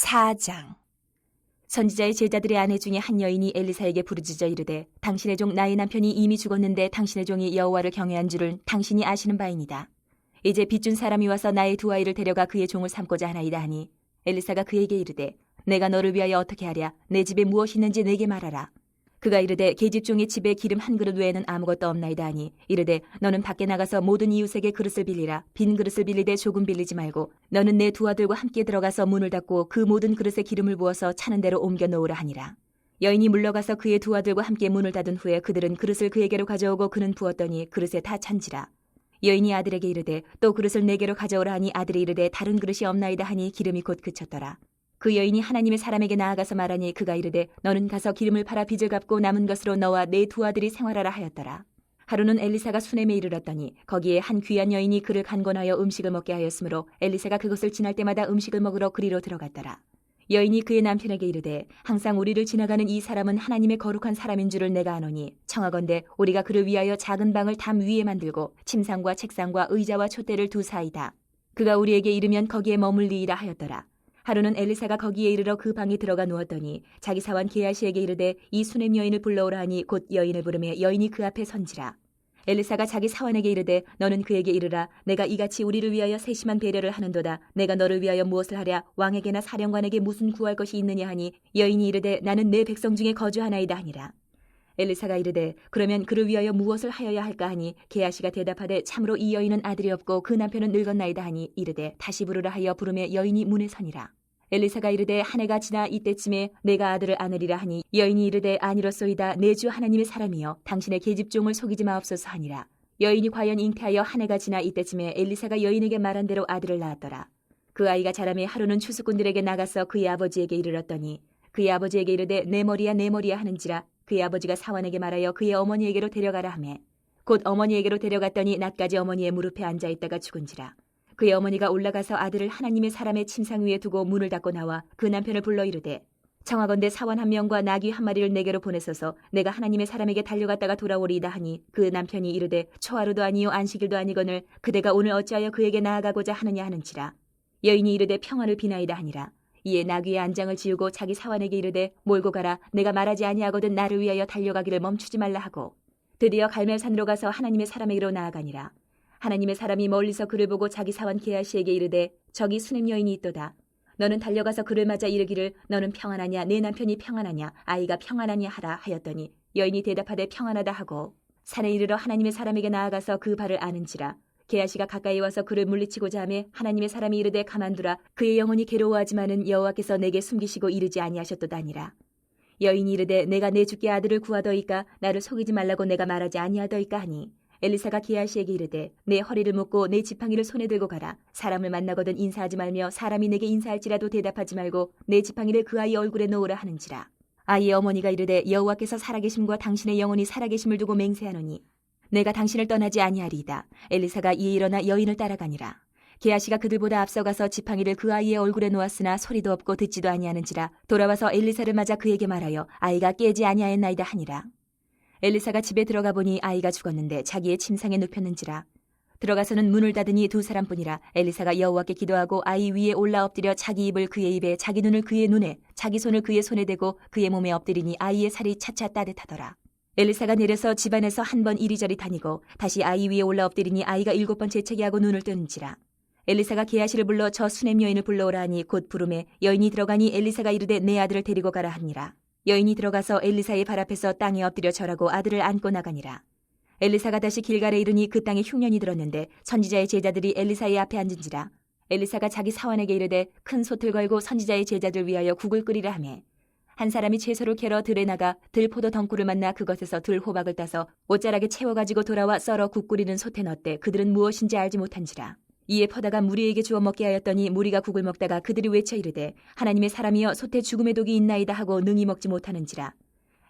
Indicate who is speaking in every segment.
Speaker 1: 4장. 선지자의 제자들의 아내 중에 한 여인이 엘리사에게 부르짖어 이르되 당신의 종 나의 남편이 이미 죽었는데 당신의 종이 여호와를 경외한 줄을 당신이 아시는 바이니이다. 이제 빚준 사람이 와서 나의 두 아이를 데려가 그의 종을 삼고자 하나이다 하니 엘리사가 그에게 이르되 내가 너를 위하여 어떻게 하랴. 내 집에 무엇이 있는지 내게 말하라. 그가 이르되 계집종의 집에 기름 한 그릇 외에는 아무것도 없나이다 하니 이르되 너는 밖에 나가서 모든 이웃에게 그릇을 빌리라. 빈 그릇을 빌리되 조금 빌리지 말고 너는 내 두 아들과 함께 들어가서 문을 닫고 그 모든 그릇에 기름을 부어서 차는 대로 옮겨 놓으라 하니라. 여인이 물러가서 그의 두 아들과 함께 문을 닫은 후에 그들은 그릇을 그에게로 가져오고 그는 부었더니 그릇에 다 찬지라. 여인이 아들에게 이르되 또 그릇을 내게로 가져오라 하니 아들이 이르되 다른 그릇이 없나이다 하니 기름이 곧 그쳤더라. 그 여인이 하나님의 사람에게 나아가서 말하니 그가 이르되 너는 가서 기름을 팔아 빚을 갚고 남은 것으로 너와 내 두 아들이 생활하라 하였더라. 하루는 엘리사가 수넴에 이르렀더니 거기에 한 귀한 여인이 그를 간곤하여 음식을 먹게 하였으므로 엘리사가 그것을 지날 때마다 음식을 먹으러 그리로 들어갔더라. 여인이 그의 남편에게 이르되 항상 우리를 지나가는 이 사람은 하나님의 거룩한 사람인 줄을 내가 아노니 청하건대 우리가 그를 위하여 작은 방을 담 위에 만들고 침상과 책상과 의자와 촛대를 두사이다. 그가 우리에게 이르면 거기에 머물리이라 하였더라. 하루는 엘리사가 거기에 이르러 그 방에 들어가 누웠더니 자기 사환 게하시에게 이르되 이 수넴 여인을 불러오라 하니 곧 여인을 부르매 여인이 그 앞에 선지라. 엘리사가 자기 사환에게 이르되 너는 그에게 이르라. 내가 이같이 우리를 위하여 세심한 배려를 하는도다. 내가 너를 위하여 무엇을 하랴. 왕에게나 사령관에게 무슨 구할 것이 있느냐 하니 여인이 이르되 나는 내 백성 중에 거주하나이다 하니라. 엘리사가 이르되 그러면 그를 위하여 무엇을 하여야 할까 하니 게하시가 대답하되 참으로 이 여인은 아들이 없고 그 남편은 늙었나이다 하니 이르되 다시 부르라 하여 부르매 여인이 문에 서니라. 엘리사가 이르되 한 해가 지나 이때쯤에 내가 아들을 안으리라 하니 여인이 이르되 아니로소이다. 내 주 하나님의 사람이여 당신의 계집종을 속이지 마옵소서 하니라. 여인이 과연 잉태하여 한 해가 지나 이때쯤에 엘리사가 여인에게 말한 대로 아들을 낳았더라. 그 아이가 자라매 하루는 추수꾼들에게 나가서 그의 아버지에게 이르렀더니 그의 아버지에게 이르되 내 머리야 내 머리야 하는지라. 그의 아버지가 사환에게 말하여 그의 어머니에게로 데려가라 하매 곧 어머니에게로 데려갔더니 낮까지 어머니의 무릎에 앉아있다가 죽은지라. 그의 어머니가 올라가서 아들을 하나님의 사람의 침상 위에 두고 문을 닫고 나와 그 남편을 불러 이르되 청하건대 사원 한 명과 나귀 한 마리를 내게로 보내소서. 내가 하나님의 사람에게 달려갔다가 돌아오리이다 하니 그 남편이 이르되 초하루도 아니요 안식일도 아니거늘 그대가 오늘 어찌하여 그에게 나아가고자 하느냐 하는지라. 여인이 이르되 평안을 비나이다 하니라. 이에 나귀의 안장을 지우고 자기 사환에게 이르되 몰고 가라. 내가 말하지 아니하거든 나를 위하여 달려가기를 멈추지 말라 하고 드디어 갈멜산으로 가서 하나님의 사람에게로 나아가니라. 하나님의 사람이 멀리서 그를 보고 자기 사환 게하시에게 이르되 저기 수넴 여인이 있도다. 너는 달려가서 그를 맞아 이르기를 너는 평안하냐 내 남편이 평안하냐 아이가 평안하냐 하라 하였더니 여인이 대답하되 평안하다 하고 산에 이르러 하나님의 사람에게 나아가서 그 발을 아는지라. 게하시가 가까이 와서 그를 물리치고자 하매 하나님의 사람이 이르되 가만두라. 그의 영혼이 괴로워하지만은 여호와께서 내게 숨기시고 이르지 아니하셨도다 하니라. 여인이 이르되 내가 내 주께 아들을 구하더이까 나를 속이지 말라고 내가 말하지 아니하더이까 하니 엘리사가 게하시에게 이르되 내 허리를 묶고 내 지팡이를 손에 들고 가라. 사람을 만나거든 인사하지 말며 사람이 내게 인사할지라도 대답하지 말고 내 지팡이를 그 아이 얼굴에 놓으라 하는지라. 아이의 어머니가 이르되 여호와께서 살아계심과 당신의 영혼이 살아계심을 두고 맹세하노니 내가 당신을 떠나지 아니하리이다. 엘리사가 이에 일어나 여인을 따라가니라. 게하시가 그들보다 앞서가서 지팡이를 그 아이의 얼굴에 놓았으나 소리도 없고 듣지도 아니하는지라. 돌아와서 엘리사를 맞아 그에게 말하여 아이가 깨지 아니하였나이다 하니라. 엘리사가 집에 들어가 보니 아이가 죽었는데 자기의 침상에 눕혔는지라. 들어가서는 문을 닫으니 두 사람뿐이라. 엘리사가 여호와께 기도하고 아이 위에 올라 엎드려 자기 입을 그의 입에 자기 눈을 그의 눈에 자기 손을 그의 손에 대고 그의 몸에 엎드리니 아이의 살이 차차 따뜻하더라. 엘리사가 내려서 집안에서 한 번 이리저리 다니고 다시 아이 위에 올라 엎드리니 아이가 7번 재채기하고 눈을 뜨는지라. 엘리사가 게하시를 불러 저 수넴 여인을 불러오라 하니 곧 부르매 여인이 들어가니 엘리사가 이르되 내 아들을 데리고 가라 하니라. 여인이 들어가서 엘리사의 발 앞에서 땅에 엎드려 절하고 아들을 안고 나가니라. 엘리사가 다시 길갈에 이르니 그 땅에 흉년이 들었는데 선지자의 제자들이 엘리사의 앞에 앉은지라. 엘리사가 자기 사환에게 이르되 큰 솥을 걸고 선지자의 제자들 위하여 국을 끓이라 하매 한 사람이 채소를 캐러 들에 나가 들포도 덩굴을 만나 그것에서 들호박을 따서 옷자락에 채워가지고 돌아와 썰어 국 끓이는 솥에 넣되 그들은 무엇인지 알지 못한지라. 이에 퍼다가 무리에게 주어 먹게 하였더니 무리가 국을 먹다가 그들이 외쳐 이르되 하나님의 사람이여 솥에 죽음의 독이 있나이다 하고 능히 먹지 못하는지라.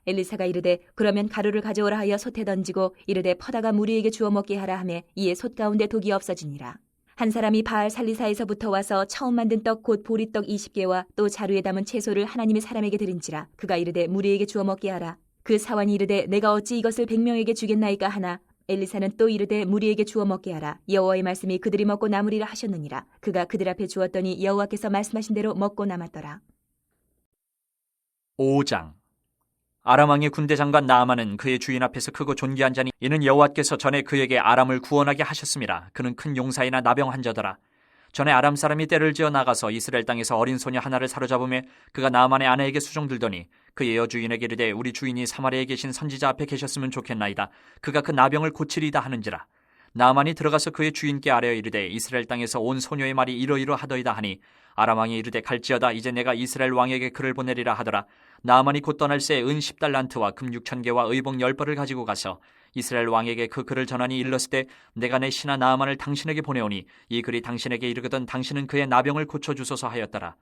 Speaker 1: 엘리사가 이르되 그러면 가루를 가져오라 하여 솥에 던지고 이르되 퍼다가 무리에게 주어 먹게 하라 하매 이에 솥 가운데 독이 없어지니라. 한 사람이 바알 살리사에서부터 와서 처음 만든 떡 곧 보리떡 20개와 또 자루에 담은 채소를 하나님의 사람에게 드린지라. 그가 이르되 무리에게 주어 먹게 하라. 그 사환이 이르되 내가 어찌 이것을 100명에게 주겠나이까 하나 엘리사는 또 이르되 무리에게 주어 먹게 하라. 여호와의 말씀이 그들이 먹고 남으리라 하셨느니라. 그가 그들 앞에 주었더니 여호와께서 말씀하신 대로 먹고 남았더라.
Speaker 2: 5장. 아람 왕의 군대 장관 나아만은 그의 주인 앞에서 크고 존귀한 자니 이는 여호와께서 전에 그에게 아람을 구원하게 하셨음이라. 그는 큰 용사이나 나병한 자더라. 전에 아람 사람이 떼를 지어 나가서 이스라엘 땅에서 어린 소녀 하나를 사로잡음에 그가 나아만의 아내에게 수종들더니 그의 여주인에게 이르되 우리 주인이 사마리아에 계신 선지자 앞에 계셨으면 좋겠나이다. 그가 그 나병을 고치리다 하는지라. 나아만이 들어가서 그의 주인께 아뢰어 이르되 이스라엘 땅에서 온 소녀의 말이 이러이러하더이다 하니 아람 왕이 이르되 갈지어다. 이제 내가 이스라엘 왕에게 그를 보내리라 하더라. 나아만이 곧 떠날 새 은 10달란트와 금 6,000개와 의복 10벌을 가지고 가서 이스라엘 왕에게 그 글을 전하니 일렀을 때 내가 내 신하 나아만을 당신에게 보내오니 이 글이 당신에게 이르거든 당신은 그의 나병을 고쳐주소서 하였더라.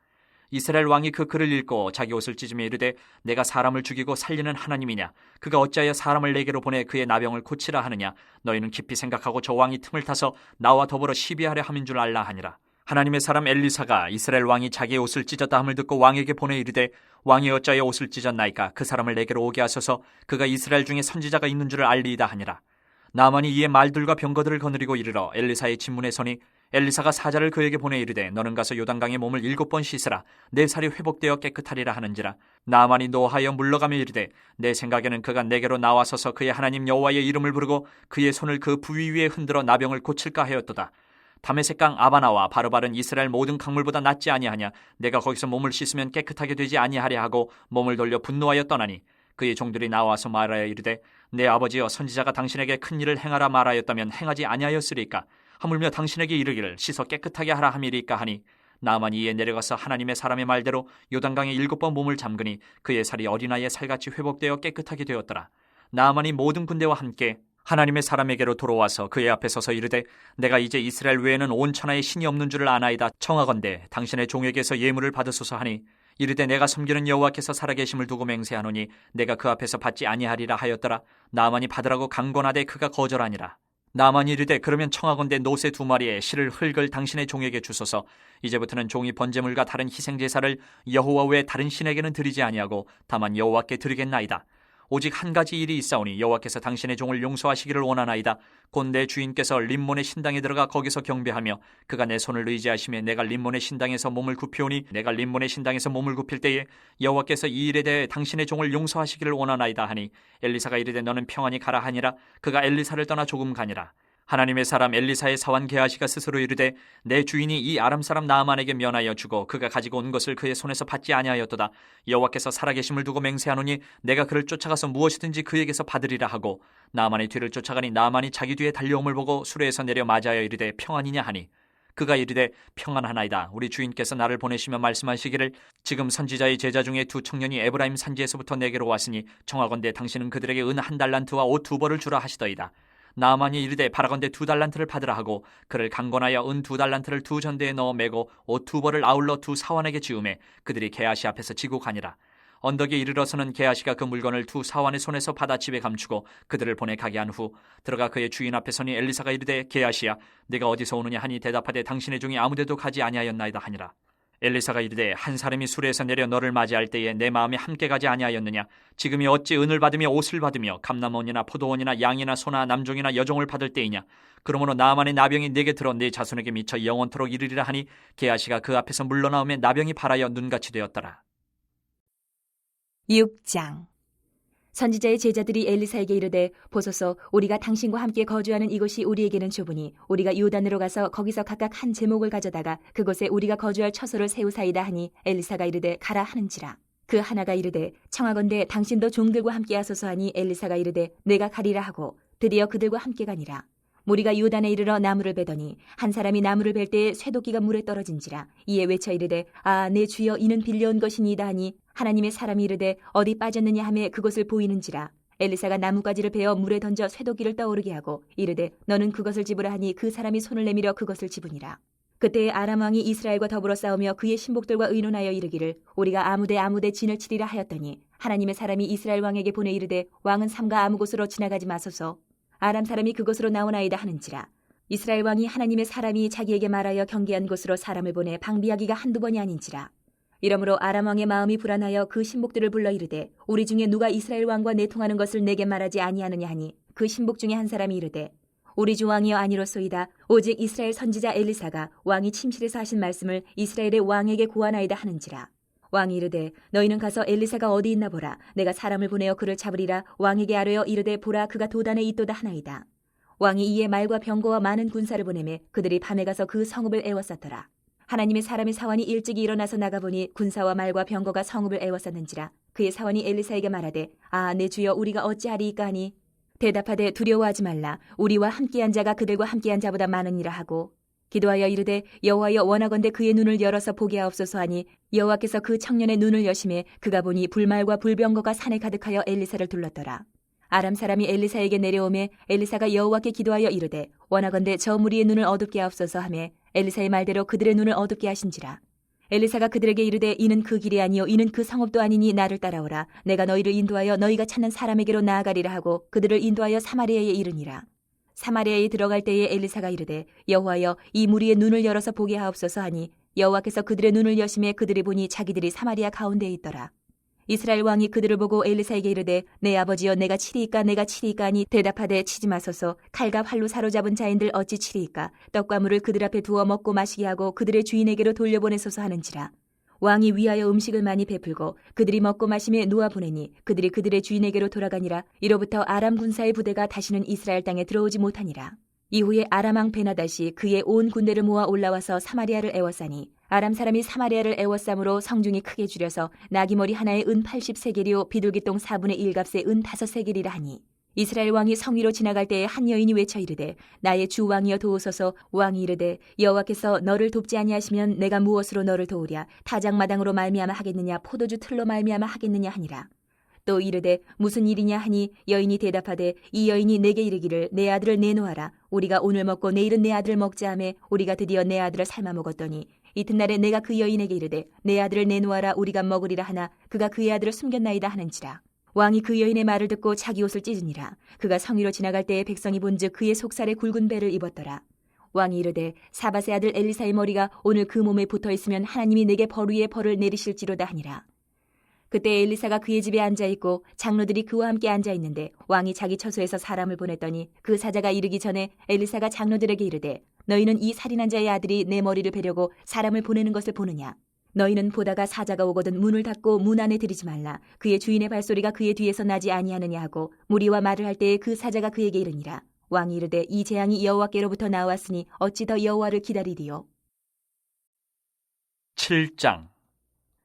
Speaker 2: 이스라엘 왕이 그 글을 읽고 자기 옷을 찢으며 이르되 내가 사람을 죽이고 살리는 하나님이냐? 그가 어찌하여 사람을 내게로 보내 그의 나병을 고치라 하느냐? 너희는 깊이 생각하고 저 왕이 틈을 타서 나와 더불어 시비하려 함인 줄 알라 하니라. 하나님의 사람 엘리사가 이스라엘 왕이 자기의 옷을 찢었다 함을 듣고 왕에게 보내 이르되 왕이 어찌하여 옷을 찢었나이까? 그 사람을 내게로 오게 하소서. 그가 이스라엘 중에 선지자가 있는 줄을 알리이다 하니라. 나아만이 이에 말들과 병거들을 거느리고 이르러 엘리사의 진문에 서니 엘리사가 사자를 그에게 보내 이르되 너는 가서 요단강에 몸을 7번 씻으라. 내 살이 회복되어 깨끗하리라 하는지라. 나아만이 노하여 물러가며 이르되 내 생각에는 그가 내게로 나와서서 그의 하나님 여호와의 이름을 부르고 그의 손을 그 부위 위에 흔들어 나병을 고칠까 하였도다. 다메섹강 아바나와 바르바른 이스라엘 모든 강물보다 낫지 아니하냐? 내가 거기서 몸을 씻으면 깨끗하게 되지 아니하랴 하고 몸을 돌려 분노하여 떠나니 그의 종들이 나와서 말하여 이르되 내 아버지여 선지자가 당신에게 큰 일을 행하라 말하였다면 행하지 아니하였으리까? 하물며 당신에게 이르기를 씻어 깨끗하게 하라 함이리까 하니 나아만이 이에 내려가서 하나님의 사람의 말대로 요단강에 7번 몸을 잠그니 그의 살이 어린아이의 살같이 회복되어 깨끗하게 되었더라. 나아만이 모든 군대와 함께 하나님의 사람에게로 돌아와서 그의 앞에 서서 이르되 내가 이제 이스라엘 외에는 온 천하에 신이 없는 줄을 아나이다. 청하건대 당신의 종에게서 예물을 받으소서 하니 이르되 내가 섬기는 여호와께서 살아계심을 두고 맹세하노니 내가 그 앞에서 받지 아니하리라 하였더라. 나아만이 받으라고 강권하되 그가 거절하니라. 나아만이 이르되 그러면 청하건대 노새 2마리에 실을 흙을 당신의 종에게 주소서. 이제부터는 종이 번제물과 다른 희생제사를 여호와 외 다른 신에게는 드리지 아니하고 다만 여호와께 드리겠나이다. 오직 한 가지 일이 있사오니 여호와께서 당신의 종을 용서하시기를 원하나이다. 곧 내 주인께서 림몬의 신당에 들어가 거기서 경배하며 그가 내 손을 의지하시며 내가 림몬의 신당에서 몸을 굽히오니 내가 림몬의 신당에서 몸을 굽힐 때에 여호와께서 이 일에 대해 당신의 종을 용서하시기를 원하나이다 하니 엘리사가 이르되 너는 평안히 가라 하니라. 그가 엘리사를 떠나 조금 가니라. 하나님의 사람 엘리사의 사환 게하시가 스스로 이르되 내 주인이 이 아람 사람 나아만에게 면하여 주고 그가 가지고 온 것을 그의 손에서 받지 아니하였도다. 여호와께서 살아계심을 두고 맹세하노니 내가 그를 쫓아가서 무엇이든지 그에게서 받으리라 하고 나아만의 뒤를 쫓아가니 나아만이 자기 뒤에 달려옴을 보고 수레에서 내려 맞아여 이르되 평안이냐 하니 그가 이르되 평안하나이다. 우리 주인께서 나를 보내시며 말씀하시기를 지금 선지자의 제자 중에 2 청년이 에브라임 산지에서부터 내게로 왔으니 청하건대 당신은 그들에게 은 1달란트와 옷 2벌을 주라 하시더이다. 나아만이 이르되 바라건대 2달란트를 받으라 하고 그를 강권하여 은 2달란트를 2전대에 넣어 매고 옷 2벌을 아울러 2 사환에게 지우매 그들이 게하시 앞에서 지고 가니라. 언덕에 이르러서는 게하시가 그 물건을 2 사환의 손에서 받아 집에 감추고 그들을 보내 가게 한 후 들어가 그의 주인 앞에 서니 엘리사가 이르되 게하시야 네가 어디서 오느냐 하니 대답하되 당신의 종이 아무데도 가지 아니하였나이다 하니라. 엘리사가 이르되 한 사람이 수레에서 내려 너를 맞이할 때에 내 마음에 함께 가지 아니하였느냐? 지금이 어찌 은을 받으며 옷을 받으며 감람원이나 포도원이나 양이나 소나 남종이나 여종을 받을 때이냐? 그러므로 나아만의 나병이 내게 들어 네 자손에게 미쳐 영원토록 이르리라 하니 게하시가 그 앞에서 물러나오며 나병이 발하여 눈같이 되었더라.
Speaker 1: 6장. 선지자의 제자들이 엘리사에게 이르되 보소서 우리가 당신과 함께 거주하는 이곳이 우리에게는 좁으니 우리가 요단으로 가서 거기서 각각 한 제목을 가져다가 그곳에 우리가 거주할 처소를 세우사이다 하니 엘리사가 이르되 가라 하는지라. 그 하나가 이르되 청하건대 당신도 종들과 함께 하소서 하니 엘리사가 이르되 내가 가리라 하고 드디어 그들과 함께 가니라. 무리가 요단에 이르러 나무를 베더니 한 사람이 나무를 벨 때에 쇠도끼가 물에 떨어진지라. 이에 외쳐 이르되 아 내 주여 이는 빌려온 것이니이다 하니 하나님의 사람이 이르되 어디 빠졌느냐 하매 그곳을 보이는지라. 엘리사가 나뭇가지를 베어 물에 던져 쇠도끼를 떠오르게 하고 이르되 너는 그것을 집으라 하니 그 사람이 손을 내밀어 그것을 집으니라. 그때에 아람 왕이 이스라엘과 더불어 싸우며 그의 신복들과 의논하여 이르기를 우리가 아무데 진을 치리라 하였더니 하나님의 사람이 이스라엘 왕에게 보내 이르되 왕은 삼가 아무 곳으로 지나가지 마소서. 아람 사람이 그곳으로 나오나이다 하는지라. 이스라엘 왕이 하나님의 사람이 자기에게 말하여 경계한 곳으로 사람을 보내 방비하기가 한두 번이 아닌지라. 이러므로 아람 왕의 마음이 불안하여 그 신복들을 불러 이르되 우리 중에 누가 이스라엘 왕과 내통하는 것을 내게 말하지 아니하느냐 하니 그 신복 중에 한 사람이 이르되 우리 주 왕이여 아니로소이다. 오직 이스라엘 선지자 엘리사가 왕이 침실에서 하신 말씀을 이스라엘의 왕에게 고하나이다 하는지라. 왕이 이르되 너희는 가서 엘리사가 어디 있나 보라. 내가 사람을 보내어 그를 잡으리라. 왕에게 아뢰어 이르되 보라 그가 도단에 있도다 하나이다. 왕이 이에 말과 병거와 많은 군사를 보내매 그들이 밤에 가서 그 성읍을 에워쌌더라. 하나님의 사람의 사환이 일찍이 일어나서 나가보니 군사와 말과 병거가 성읍을 에워쌌는지라. 그의 사환이 엘리사에게 말하되 아 내 주여 우리가 어찌하리이까 하니 대답하되 두려워하지 말라. 우리와 함께한 자가 그들과 함께한 자보다 많으니라 하고 기도하여 이르되 여호와여 원하건대 그의 눈을 열어서 보게 하옵소서 하니 여호와께서 그 청년의 눈을 여심해 그가 보니 불말과 불병거가 산에 가득하여 엘리사를 둘렀더라. 아람 사람이 엘리사에게 내려오매 엘리사가 여호와께 기도하여 이르되 원하건대 저 무리의 눈을 어둡게 하옵소서 하매 엘리사의 말대로 그들의 눈을 어둡게 하신지라. 엘리사가 그들에게 이르되 이는 그 길이 아니요 이는 그 성읍도 아니니 나를 따라오라. 내가 너희를 인도하여 너희가 찾는 사람에게로 나아가리라 하고 그들을 인도하여 사마리아에 이르니라. 사마리아에 들어갈 때에 엘리사가 이르되 여호와여 이 무리의 눈을 열어서 보게 하옵소서 하니 여호와께서 그들의 눈을 여심해 그들이 보니 자기들이 사마리아 가운데에 있더라. 이스라엘 왕이 그들을 보고 엘리사에게 이르되 내 아버지여 내가 치리이까 내가 치리이까 하니 대답하되 치지 마소서. 칼과 활로 사로잡은 자인들 어찌 치리이까. 떡과 물을 그들 앞에 두어 먹고 마시게 하고 그들의 주인에게로 돌려보내소서 하는지라. 왕이 위하여 음식을 많이 베풀고 그들이 먹고 마심에 놓아 보내니 그들이 그들의 주인에게로 돌아가니라. 이로부터 아람 군사의 부대가 다시는 이스라엘 땅에 들어오지 못하니라. 이후에 아람 왕 베나다시 그의 온 군대를 모아 올라와서 사마리아를 에워싸니 아람 사람이 사마리아를 에워싸므로 성중이 크게 줄여서 나귀머리 하나에 은 80세겔이요 비둘기똥 4분의 1값에 은 5세겔이라 하니 이스라엘 왕이 성 위로 지나갈 때에 한 여인이 외쳐 이르되 나의 주 왕이여 도우소서. 왕이 이르되 여호와께서 너를 돕지 아니하시면 내가 무엇으로 너를 도우랴. 타작마당으로 말미암아 하겠느냐 포도주 틀로 말미암아 하겠느냐 하니라. 또 이르되 무슨 일이냐 하니 여인이 대답하되 이 여인이 내게 이르기를 내 아들을 내놓아라. 우리가 오늘 먹고 내일은 내 아들을 먹자 하매 우리가 드디어 내 아들을 삶아 먹었더니 이튿날에 내가 그 여인에게 이르되 내 아들을 내놓아라 우리가 먹으리라 하나 그가 그의 아들을 숨겼나이다 하는지라. 왕이 그 여인의 말을 듣고 자기 옷을 찢으니라. 그가 성위로 지나갈 때에 백성이 본즉 그의 속살에 굵은 배를 입었더라. 왕이 이르되 사밧의 아들 엘리사의 머리가 오늘 그 몸에 붙어있으면 하나님이 내게 벌 위에 벌을 내리실지로다 하니라. 그때 엘리사가 그의 집에 앉아있고 장로들이 그와 함께 앉아있는데 왕이 자기 처소에서 사람을 보냈더니 그 사자가 이르기 전에 엘리사가 장로들에게 이르되 너희는 이 살인한 자의 아들이 내 머리를 베려고 사람을 보내는 것을 보느냐. 너희는 보다가 사자가 오거든 문을 닫고 문 안에 들이지 말라. 그의 주인의 발소리가 그의 뒤에서 나지 아니하느냐 하고 무리와 말을 할 때에 그 사자가 그에게 이르니라. 왕이 이르되 이 재앙이 여호와께로부터 나왔으니 어찌 더 여호와를 기다리리요.
Speaker 2: 7장.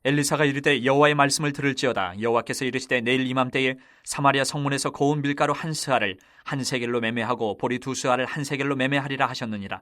Speaker 2: 엘리사가 이르되 여호와의 말씀을 들을지어다. 여호와께서 이르시되 내일 이맘때에 사마리아 성문에서 고운 밀가루 한 스아를 한 세겔로 매매하고 보리 두 스아를 한 세겔로 매매하리라 하셨느니라.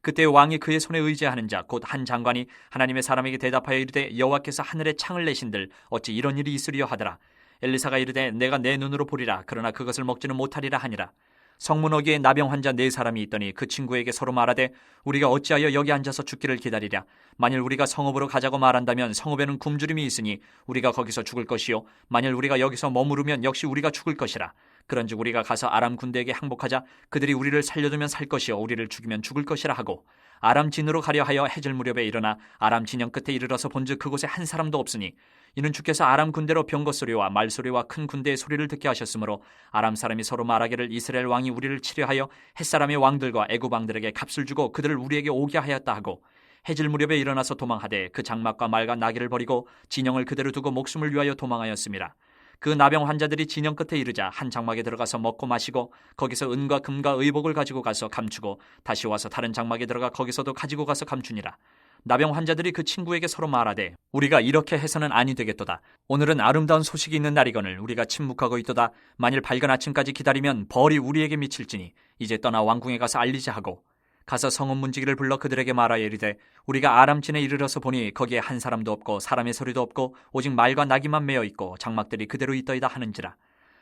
Speaker 2: 그때 왕이 그의 손에 의지하는 자 곧 한 장관이 하나님의 사람에게 대답하여 이르되 여호와께서 하늘에 창을 내신들 어찌 이런 일이 있으리요 하더라. 엘리사가 이르되 내가 내 눈으로 보리라. 그러나 그것을 먹지는 못하리라 하니라. 성문 어귀에 나병 환자 4사람이 있더니 그 친구에게 서로 말하되 우리가 어찌하여 여기 앉아서 죽기를 기다리랴. 만일 우리가 성읍으로 가자고 말한다면 성읍에는 굶주림이 있으니 우리가 거기서 죽을 것이요 만일 우리가 여기서 머무르면 역시 우리가 죽을 것이라. 그런즉 우리가 가서 아람 군대에게 항복하자. 그들이 우리를 살려두면 살 것이요 우리를 죽이면 죽을 것이라 하고 아람 진으로 가려 하여 해질 무렵에 일어나 아람 진영 끝에 이르러서 본즉 그곳에 한 사람도 없으니 이는 주께서 아람 군대로 병거 소리와 말소리와 큰 군대의 소리를 듣게 하셨으므로 아람 사람이 서로 말하기를 이스라엘 왕이 우리를 치려하여 햇사람의 왕들과 애굽 왕들에게 값을 주고 그들을 우리에게 오게 하였다 하고 해질 무렵에 일어나서 도망하되 그 장막과 말과 나귀를 버리고 진영을 그대로 두고 목숨을 위하여 도망하였습니다. 그 나병 환자들이 진영 끝에 이르자 한 장막에 들어가서 먹고 마시고 거기서 은과 금과 의복을 가지고 가서 감추고 다시 와서 다른 장막에 들어가 거기서도 가지고 가서 감추니라. 나병 환자들이 그 친구에게 서로 말하되 우리가 이렇게 해서는 아니 되겠도다. 오늘은 아름다운 소식이 있는 날이거늘 우리가 침묵하고 있도다. 만일 밝은 아침까지 기다리면 벌이 우리에게 미칠지니 이제 떠나 왕궁에 가서 알리자 하고 가서 성읍 문지기를 불러 그들에게 말하여 이르되 우리가 아람진에 이르러서 보니 거기에 한 사람도 없고 사람의 소리도 없고 오직 말과 나귀만 매어 있고 장막들이 그대로 있더이다 하는지라.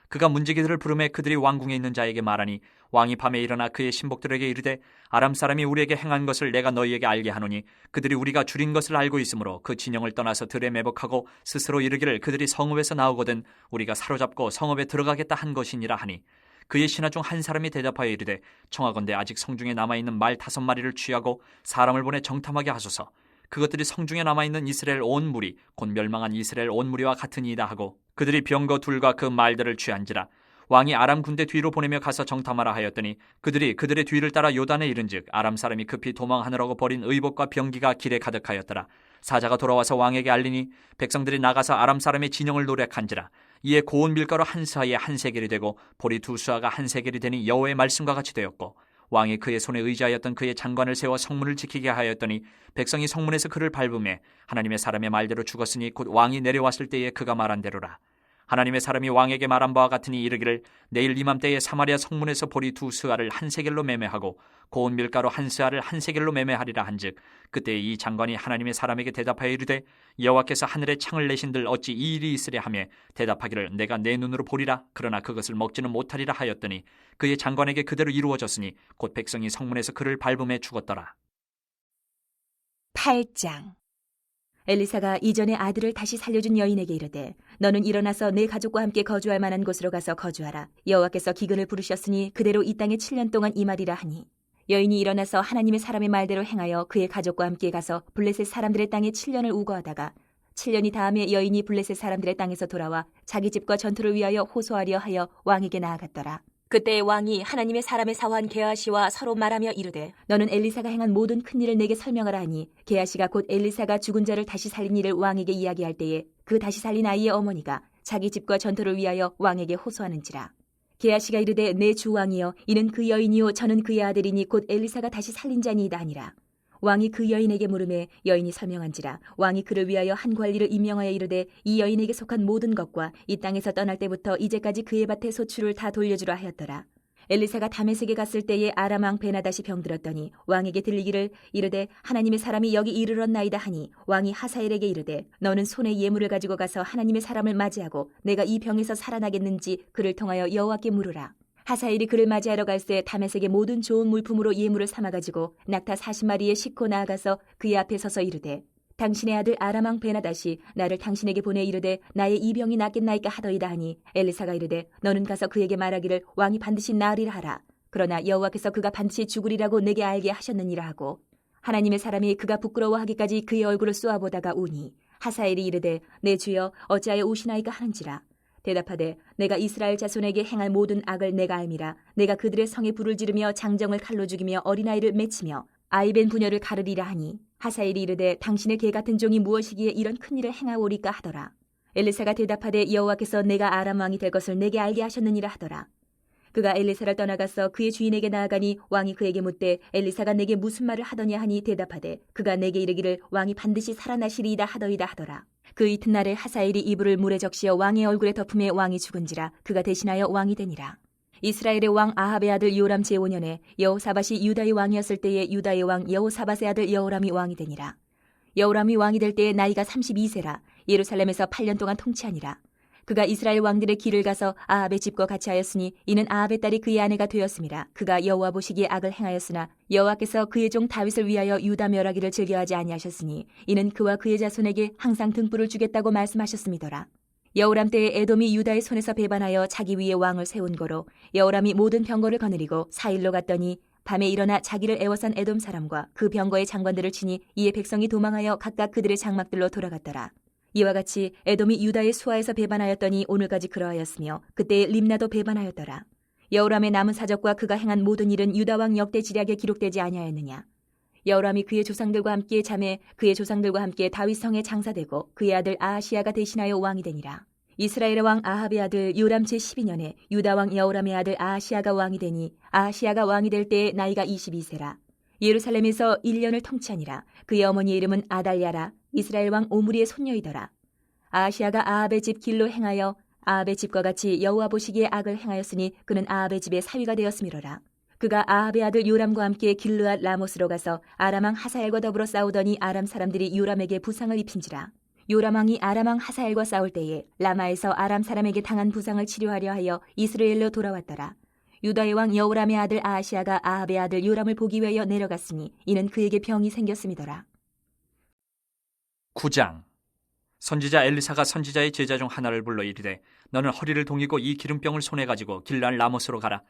Speaker 2: 그가 문지기들을 부르매 그들이 왕궁에 있는 자에게 말하니 왕이 밤에 일어나 그의 신복들에게 이르되 아람 사람이 우리에게 행한 것을 내가 너희에게 알게 하노니 그들이 우리가 줄인 것을 알고 있으므로 그 진영을 떠나서 들에 매복하고 스스로 이르기를 그들이 성읍에서 나오거든 우리가 사로잡고 성읍에 들어가겠다 한 것이니라 하니 그의 신하 중 한 사람이 대답하여 이르되 청하건대 아직 성중에 남아있는 말 5마리를 취하고 사람을 보내 정탐하게 하소서. 그것들이 성중에 남아있는 이스라엘 온 무리 곧 멸망한 이스라엘 온 무리와 같으니이다 하고 그들이 병거 둘과 그 말들을 취한지라. 왕이 아람 군대 뒤로 보내며 가서 정탐하라 하였더니 그들이 그들의 뒤를 따라 요단에 이른즉 아람 사람이 급히 도망하느라고 버린 의복과 병기가 길에 가득하였더라. 사자가 돌아와서 왕에게 알리니 백성들이 나가서 아람 사람의 진영을 노략한지라. 이에 고운 밀가루 한 스하에 한 세겔이 되고 보리 두 수하가 한 세겔이 되니 여호와의 말씀과 같이 되었고 왕이 그의 손에 의지하였던 그의 장관을 세워 성문을 지키게 하였더니 백성이 성문에서 그를 밟음에 하나님의 사람의 말대로 죽었으니 곧 왕이 내려왔을 때에 그가 말한 대로라. 하나님의 사람이 왕에게 말한 바와 같으니 이르기를 내일 이맘때에 사마리아 성문에서 보리 두 스아를 한 세겔로 매매하고 고운 밀가루 한 스아를 한 세겔로 매매하리라 한즉 그때 이 장관이 하나님의 사람에게 대답하여 이르되 여호와께서 하늘에 창을 내신들 어찌 이 일이 있으랴 하며 대답하기를 내가 내 눈으로 보리라 그러나 그것을 먹지는 못하리라 하였더니 그의 장관에게 그대로 이루어졌으니 곧 백성이 성문에서 그를 밟음에 죽었더라.
Speaker 1: 8장. 엘리사가 이전에 아들을 다시 살려준 여인에게 이르되 너는 일어나서 내 가족과 함께 거주할 만한 곳으로 가서 거주하라. 여호와께서 기근을 부르셨으니 그대로 이 땅에 7년 동안 임하리라 하니 여인이 일어나서 하나님의 사람의 말대로 행하여 그의 가족과 함께 가서 블레셋 사람들의 땅에 7년을 우거하다가 7년이 다음에 여인이 블레셋 사람들의 땅에서 돌아와 자기 집과 전투를 위하여 호소하려 하여 왕에게 나아갔더라. 그때 왕이 하나님의 사람의 사환 게하시와 서로 말하며 이르되 너는 엘리사가 행한 모든 큰 일을 내게 설명하라 하니 게하시가 곧 엘리사가 죽은 자를 다시 살린 일을 왕에게 이야기할 때에 그 다시 살린 아이의 어머니가 자기 집과 전투를 위하여 왕에게 호소하는지라. 게하시가 이르되 내 주 왕이여 이는 그 여인이요 저는 그의 아들이니 곧 엘리사가 다시 살린 자니이다 하니라. 왕이 그 여인에게 물으매 여인이 설명한지라. 왕이 그를 위하여 한 관리를 임명하여 이르되 이 여인에게 속한 모든 것과 이 땅에서 떠날 때부터 이제까지 그의 밭의 소출을 다 돌려주라 하였더라. 엘리사가 다메섹에 갔을 때에 아람 왕 베나다시 병들었더니 왕에게 들리기를 이르되 하나님의 사람이 여기 이르렀나이다 하니 왕이 하사엘에게 이르되 너는 손에 예물을 가지고 가서 하나님의 사람을 맞이하고 내가 이 병에서 살아나겠는지 그를 통하여 여호와께 물으라. 하사엘이 그를 맞이하러 갈새 다메섹의 모든 좋은 물품으로 예물을 삼아가지고 낙타 40마리에 싣고 나아가서 그의 앞에 서서 이르되 당신의 아들 아람 왕 베나다시 나를 당신에게 보내 이르되 나의 이 병이 낫겠나이까 하더이다 하니 엘리사가 이르되 너는 가서 그에게 말하기를 왕이 반드시 나으리라 하라. 그러나 여호와께서 그가 반드시 죽으리라고 내게 알게 하셨느니라 하고 하나님의 사람이 그가 부끄러워하기까지 그의 얼굴을 쏘아보다가 우니 하사엘이 이르되 내 주여 어찌하여 우시나이까 하는지라. 대답하되 내가 이스라엘 자손에게 행할 모든 악을 내가 알미라. 내가 그들의 성에 불을 지르며 장정을 칼로 죽이며 어린아이를 맺히며 아이벤 부녀를 가르리라 하니 하사엘이 이르되 당신의 개 같은 종이 무엇이기에 이런 큰 일을 행하오리까 하더라. 엘리사가 대답하되 여호와께서 내가 아람 왕이 될 것을 내게 알게 하셨느니라 하더라. 그가 엘리사를 떠나가서 그의 주인에게 나아가니 왕이 그에게 묻되 엘리사가 내게 무슨 말을 하더냐 하니 대답하되 그가 내게 이르기를 왕이 반드시 살아나시리이다 하더이다 하더라. 그 이튿날에 하사엘이 이불을 물에 적시어 왕의 얼굴에 덮음에 왕이 죽은지라 그가 대신하여 왕이 되니라. 이스라엘의 왕 아합의 아들 요람 제5년에 여호사밧이 유다의 왕이었을 때에 유다의 왕 여호사밧의 아들 여호람이 왕이 되니라. 여호람이 왕이 될 때에 나이가 32세라 예루살렘에서 8년 동안 통치하니라. 그가 이스라엘 왕들의 길을 가서 아합의 집과 같이 하였으니 이는 아합의 딸이 그의 아내가 되었음이라. 그가 여호와 보시기에 악을 행하였으나 여호와께서 그의 종 다윗을 위하여 유다 멸하기를 즐겨하지 아니하셨으니 이는 그와 그의 자손에게 항상 등불을 주겠다고 말씀하셨음이더라. 여호람 때에 에돔이 유다의 손에서 배반하여 자기 위에 왕을 세운 거로 여호람이 모든 병거를 거느리고 사일로 갔더니 밤에 일어나 자기를 애워싼 에돔 사람과 그 병거의 장관들을 치니 이에 백성이 도망하여 각각 그들의 장막들로 돌아갔더라. 이와 같이 에돔이 유다의 수하에서 배반하였더니 오늘까지 그러하였으며 그때에 림나도 배반하였더라. 여호람의 남은 사적과 그가 행한 모든 일은 유다 왕 역대 지략에 기록되지 아니하였느냐. 여호람이 그의 조상들과 함께 잠에 그의 조상들과 함께 다윗 성에 장사되고 그의 아들 아하시야가 대신하여 왕이 되니라. 이스라엘의 왕 아합의 아들 요람 제12년에 유다 왕 여호람의 아들 아하시야가 왕이 되니 아하시야가 왕이 될 때에 나이가 22세라. 예루살렘에서 1년을 통치하니라. 그의 어머니의 이름은 아달랴라. 이스라엘 왕 오므리의 손녀이더라. 아하시야가 아합의 집 길로 행하여 아합의 집과 같이 여호와 보시기에 악을 행하였으니 그는 아합의 집의 사위가 되었음이로라. 그가 아합의 아들 요람과 함께 길르앗 라못으로 가서 아람 왕 하사엘과 더불어 싸우더니 아람 사람들이 요람에게 부상을 입힌지라. 요람 왕이 아람 왕 하사엘과 싸울 때에 라마에서 아람 사람에게 당한 부상을 치료하려 하여 이스라엘로 돌아왔더라. 유다의 왕 여호람의 아들 아하시야가 아합의 아들 요람을 보기 위하여 내려갔으니 이는 그에게 병이 생겼음이더라.
Speaker 2: 9장. 선지자 엘리사가 선지자의 제자 중 하나를 불러 이르되 너는 허리를 동이고 이 기름병을 손에 가지고 길르앗 라못으로 가라.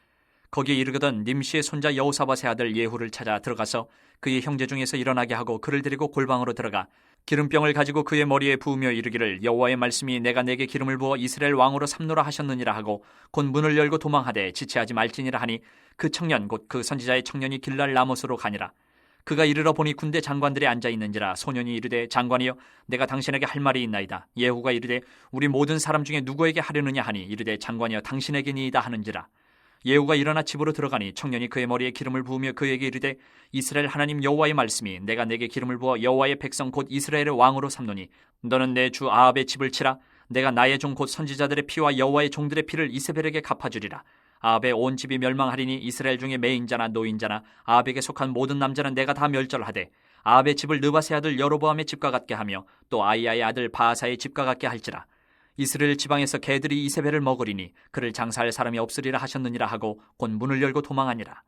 Speaker 2: 거기에 이르거든 님시의 손자 여호사밧의 아들 예후를 찾아 들어가서 그의 형제 중에서 일어나게 하고 그를 데리고 골방으로 들어가 기름병을 가지고 그의 머리에 부으며 이르기를 여호와의 말씀이 내가 내게 기름을 부어 이스라엘 왕으로 삼노라 하셨느니라 하고 곧 문을 열고 도망하되 지체하지 말지니라 하니 그 청년 곧 그 선지자의 청년이 길랄 라못으로 가니라. 그가 이르러 보니 군대 장관들이 앉아 있는지라 소년이 이르되 장관이여 내가 당신에게 할 말이 있나이다. 예후가 이르되 우리 모든 사람 중에 누구에게 하려느냐 하니 이르되 장관이여 당신에게니이다 하는지라. 예후가 일어나 집으로 들어가니 청년이 그의 머리에 기름을 부으며 그에게 이르되 이스라엘 하나님 여호와의 말씀이 내가 내게 기름을 부어 여호와의 백성 곧 이스라엘의 왕으로 삼노니 너는 내 주 아합의 집을 치라. 내가 나의 종 곧 선지자들의 피와 여호와의 종들의 피를 이세벨에게 갚아주리라. 아합의 온 집이 멸망하리니 이스라엘 중에 매인자나 노인자나 아합에게 속한 모든 남자는 내가 다 멸절하되 아합의 집을 느바세 아들 여로보암의 집과 같게 하며 또 아이야의 아들 바하사의 집과 같게 할지라. 이스라엘 지방에서 개들이 이세벨을 먹으리니 그를 장사할 사람이 없으리라 하셨느니라 하고 곧 문을 열고 도망하니라.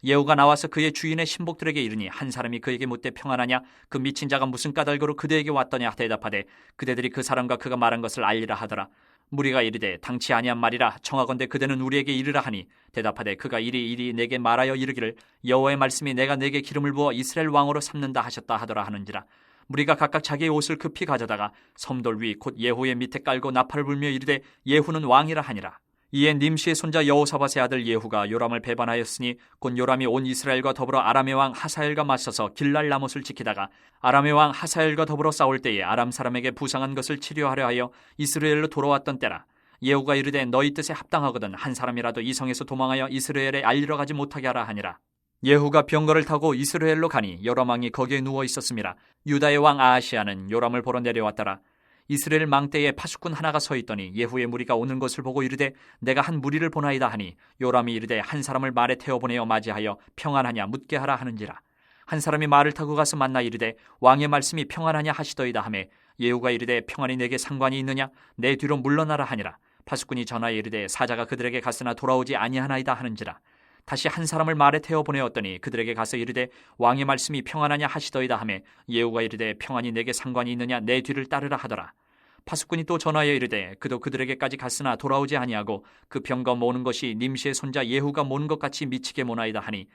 Speaker 2: 예후가 나와서 그의 주인의 신복들에게 이르니 한 사람이 그에게 묻되 평안하냐 그 미친 자가 무슨 까닭으로 그대에게 왔더냐 대답하되 그대들이 그 사람과 그가 말한 것을 알리라 하더라. 무리가 이르되 당치 아니한 말이라 청하건대 그대는 우리에게 이르라 하니 대답하되 그가 이리 내게 말하여 이르기를 여호와의 말씀이 내가 내게 기름을 부어 이스라엘 왕으로 삼는다 하셨다 하더라 하는지라. 무리가 각각 자기의 옷을 급히 가져다가 섬돌 위 곧 예후의 밑에 깔고 나팔을 불며 이르되 예후는 왕이라 하니라. 이에 님시의 손자 여호사밧의 아들 예후가 요람을 배반하였으니 곧 요람이 온 이스라엘과 더불어 아람의 왕 하사엘과 맞서서 길랄 라못을 지키다가 아람의 왕 하사엘과 더불어 싸울 때에 아람 사람에게 부상한 것을 치료하려 하여 이스라엘로 돌아왔던 때라. 예후가 이르되 너희 뜻에 합당하거든 한 사람이라도 이 성에서 도망하여 이스라엘에 알리러 가지 못하게 하라 하니라. 예후가 병거를 타고 이스라엘로 가니 요람 왕이 거기에 누워 있었음이라. 유다의 왕 아하시아는 요람을 보러 내려왔더라. 이스라엘 망대에 파수꾼 하나가 서 있더니 예후의 무리가 오는 것을 보고 이르되 내가 한 무리를 보나이다 하니 요람이 이르되 한 사람을 말에 태워 보내어 맞이하여 평안하냐 묻게 하라 하는지라. 한 사람이 말을 타고 가서 만나 이르되 왕의 말씀이 평안하냐 하시더이다 하매 예후가 이르되 평안이 내게 상관이 있느냐 내 뒤로 물러나라 하니라. 파수꾼이 전하여 이르되 사자가 그들에게 갔으나 돌아오지 아니하나이다 하는지라. 다시 한 사람을 말에 태워 보내었더니 그들에게 가서 이르되 왕의 말씀이 평안하냐 하시더이다 하매 예후가 이르되 평안이 내게 상관이 있느냐 내 뒤를 따르라 하더라. 파수꾼이 또 전하여 이르되 그도 그들에게까지 갔으나 돌아오지 아니하고 그 병거 모는 것이 님시의 손자 예후가 모는 것 같이 미치게 모나이다 하니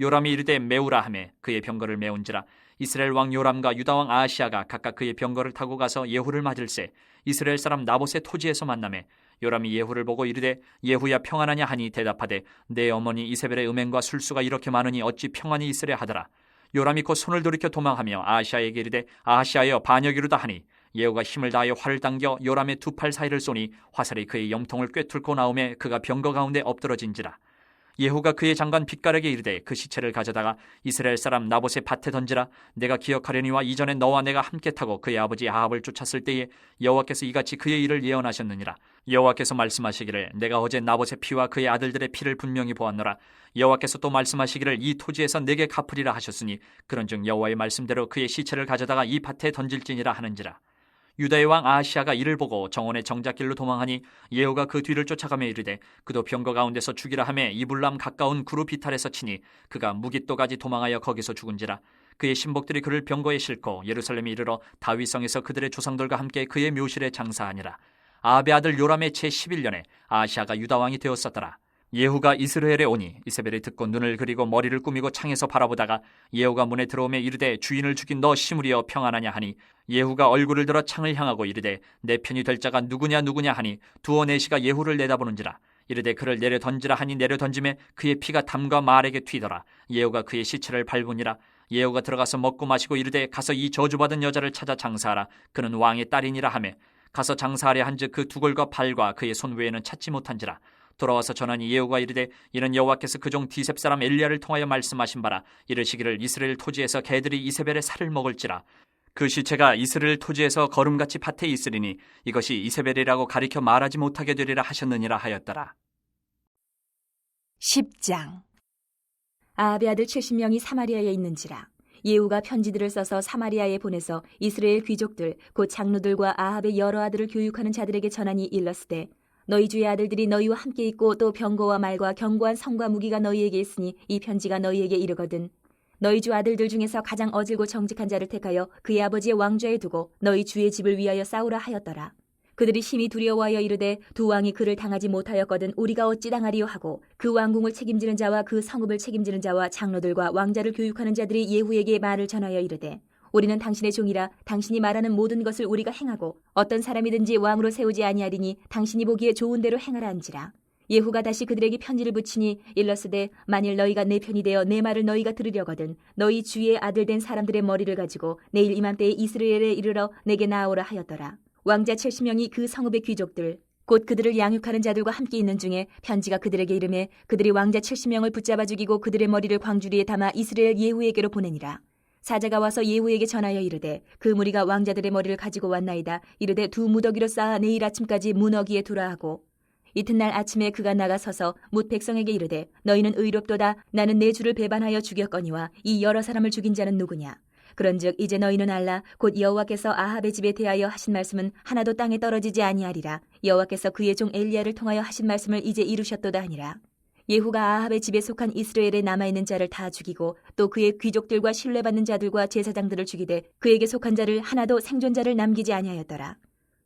Speaker 2: 요람이 이르되 메우라 하매 그의 병거를 메운지라. 이스라엘 왕 요람과 유다 왕 아하시아가 각각 그의 병거를 타고 가서 예후를 맞을새 이스라엘 사람 나봇의 토지에서 만나매 요람이 예후를 보고 이르되 예후야 평안하냐 하니 대답하되 내 어머니 이세벨의 음행과 술수가 이렇게 많으니 어찌 평안이 있으랴 하더라. 요람이 곧 손을 돌이켜 도망하며 아하시아에게 이르되 아하시아여 반역이로다 하니 예후가 힘을 다하여 활을 당겨 요람의 두 팔 사이를 쏘니 화살이 그의 염통을 꿰뚫고 나오매 그가 병거 가운데 엎드러진지라. 예후가 그의 장관 빗가락에 이르되 그 시체를 가져다가 이스라엘 사람 나봇의 밭에 던지라. 내가 기억하려니와 이전에 너와 내가 함께 타고 그의 아버지 아합을 쫓았을 때에 여호와께서 이같이 그의 일을 예언하셨느니라. 여호와께서 말씀하시기를 내가 어제 나봇의 피와 그의 아들들의 피를 분명히 보았노라. 여호와께서 또 말씀하시기를 이 토지에서 내게 갚으리라 하셨으니 그런즉 여호와의 말씀대로 그의 시체를 가져다가 이 밭에 던질지니라 하는지라. 유다의 왕 아하시아가 이를 보고 정원의 정작길로 도망하니 예후가 그 뒤를 쫓아가며 이르되 그도 병거 가운데서 죽이라 하매 이불람 가까운 구루 비탈에서 치니 그가 무깃도까지 도망하여 거기서 죽은지라. 그의 신복들이 그를 병거에 싣고 예루살렘에 이르러 다윗성에서 그들의 조상들과 함께 그의 묘실에 장사하니라. 아합의 아들 요람의 제11년에 아하시아가 유다 왕이 되었었더라. 예후가 이스라엘에 오니 이세벨이 듣고 눈을 그리고 머리를 꾸미고 창에서 바라보다가 예후가 문에 들어오며 이르되 주인을 죽인 너 시므리여 평안하냐 하니 예후가 얼굴을 들어 창을 향하고 이르되 내 편이 될 자가 누구냐 하니 두어 내시가 예후를 내다보는지라. 이르되 그를 내려 던지라 하니 내려 던짐에 그의 피가 담과 말에게 튀더라. 예후가 그의 시체를 밟으니라. 예후가 들어가서 먹고 마시고 이르되 가서 이 저주받은 여자를 찾아 장사하라. 그는 왕의 딸이니라 하매 가서 장사하려 한즉 그 두골과 발과 그의 손 외에는 찾지 못한지라. 돌아와서 전하니 예후가 이르되 이는 여호와께서 그 종 디셉 사람 엘리야를 통하여 말씀하신 바라. 이르시기를 이스라엘 토지에서 개들이 이세벨의 살을 먹을지라. 그 시체가 이스라엘 토지에서 거름같이 밭에 있으리니 이것이 이세벨이라고 가리켜 말하지 못하게 되리라 하셨느니라 하였더라.
Speaker 1: 10장. 아합의 아들 70명이 사마리아에 있는지라. 예후가 편지들을 써서 사마리아에 보내서 이스라엘 귀족들 곧 장로들과 아합의 여러 아들을 교육하는 자들에게 전하니 일렀으되 너희 주의 아들들이 너희와 함께 있고 또 병거와 말과 견고한 성과 무기가 너희에게 있으니 이 편지가 너희에게 이르거든 너희 주 아들들 중에서 가장 어질고 정직한 자를 택하여 그의 아버지의 왕좌에 두고 너희 주의 집을 위하여 싸우라 하였더라. 그들이 심히 두려워하여 이르되 두 왕이 그를 당하지 못하였거든 우리가 어찌 당하리요 하고 그 왕궁을 책임지는 자와 그 성읍을 책임지는 자와 장로들과 왕자를 교육하는 자들이 예후에게 말을 전하여 이르되 우리는 당신의 종이라 당신이 말하는 모든 것을 우리가 행하고 어떤 사람이든지 왕으로 세우지 아니하리니 당신이 보기에 좋은 대로 행하라 한지라. 예후가 다시 그들에게 편지를 붙이니 일러스되 만일 너희가 내 편이 되어 내 말을 너희가 들으려거든 너희 주의 아들 된 사람들의 머리를 가지고 내일 이맘때에 이스라엘에 이르러 내게 나아오라 하였더라. 왕자 70명이 그 성읍의 귀족들 곧 그들을 양육하는 자들과 함께 있는 중에 편지가 그들에게 이르매 그들이 왕자 70명을 붙잡아 죽이고 그들의 머리를 광주리에 담아 이스라엘 예후에게로 보내니라. 사자가 와서 예후에게 전하여 이르되 그 무리가 왕자들의 머리를 가지고 왔나이다. 이르되 두 무더기로 쌓아 내일 아침까지 문어기에 두라 하고 이튿날 아침에 그가 나가서서 뭇 백성에게 이르되 너희는 의롭도다. 나는 내 주를 배반하여 죽였거니와 이 여러 사람을 죽인 자는 누구냐. 그런즉 이제 너희는 알라. 곧 여호와께서 아합의 집에 대하여 하신 말씀은 하나도 땅에 떨어지지 아니하리라. 여호와께서 그의 종 엘리야를 통하여 하신 말씀을 이제 이루셨도다 하니라. 예후가 아합의 집에 속한 이스라엘에 남아있는 자를 다 죽이고 또 그의 귀족들과 신뢰받는 자들과 제사장들을 죽이되 그에게 속한 자를 하나도 생존자를 남기지 아니하였더라.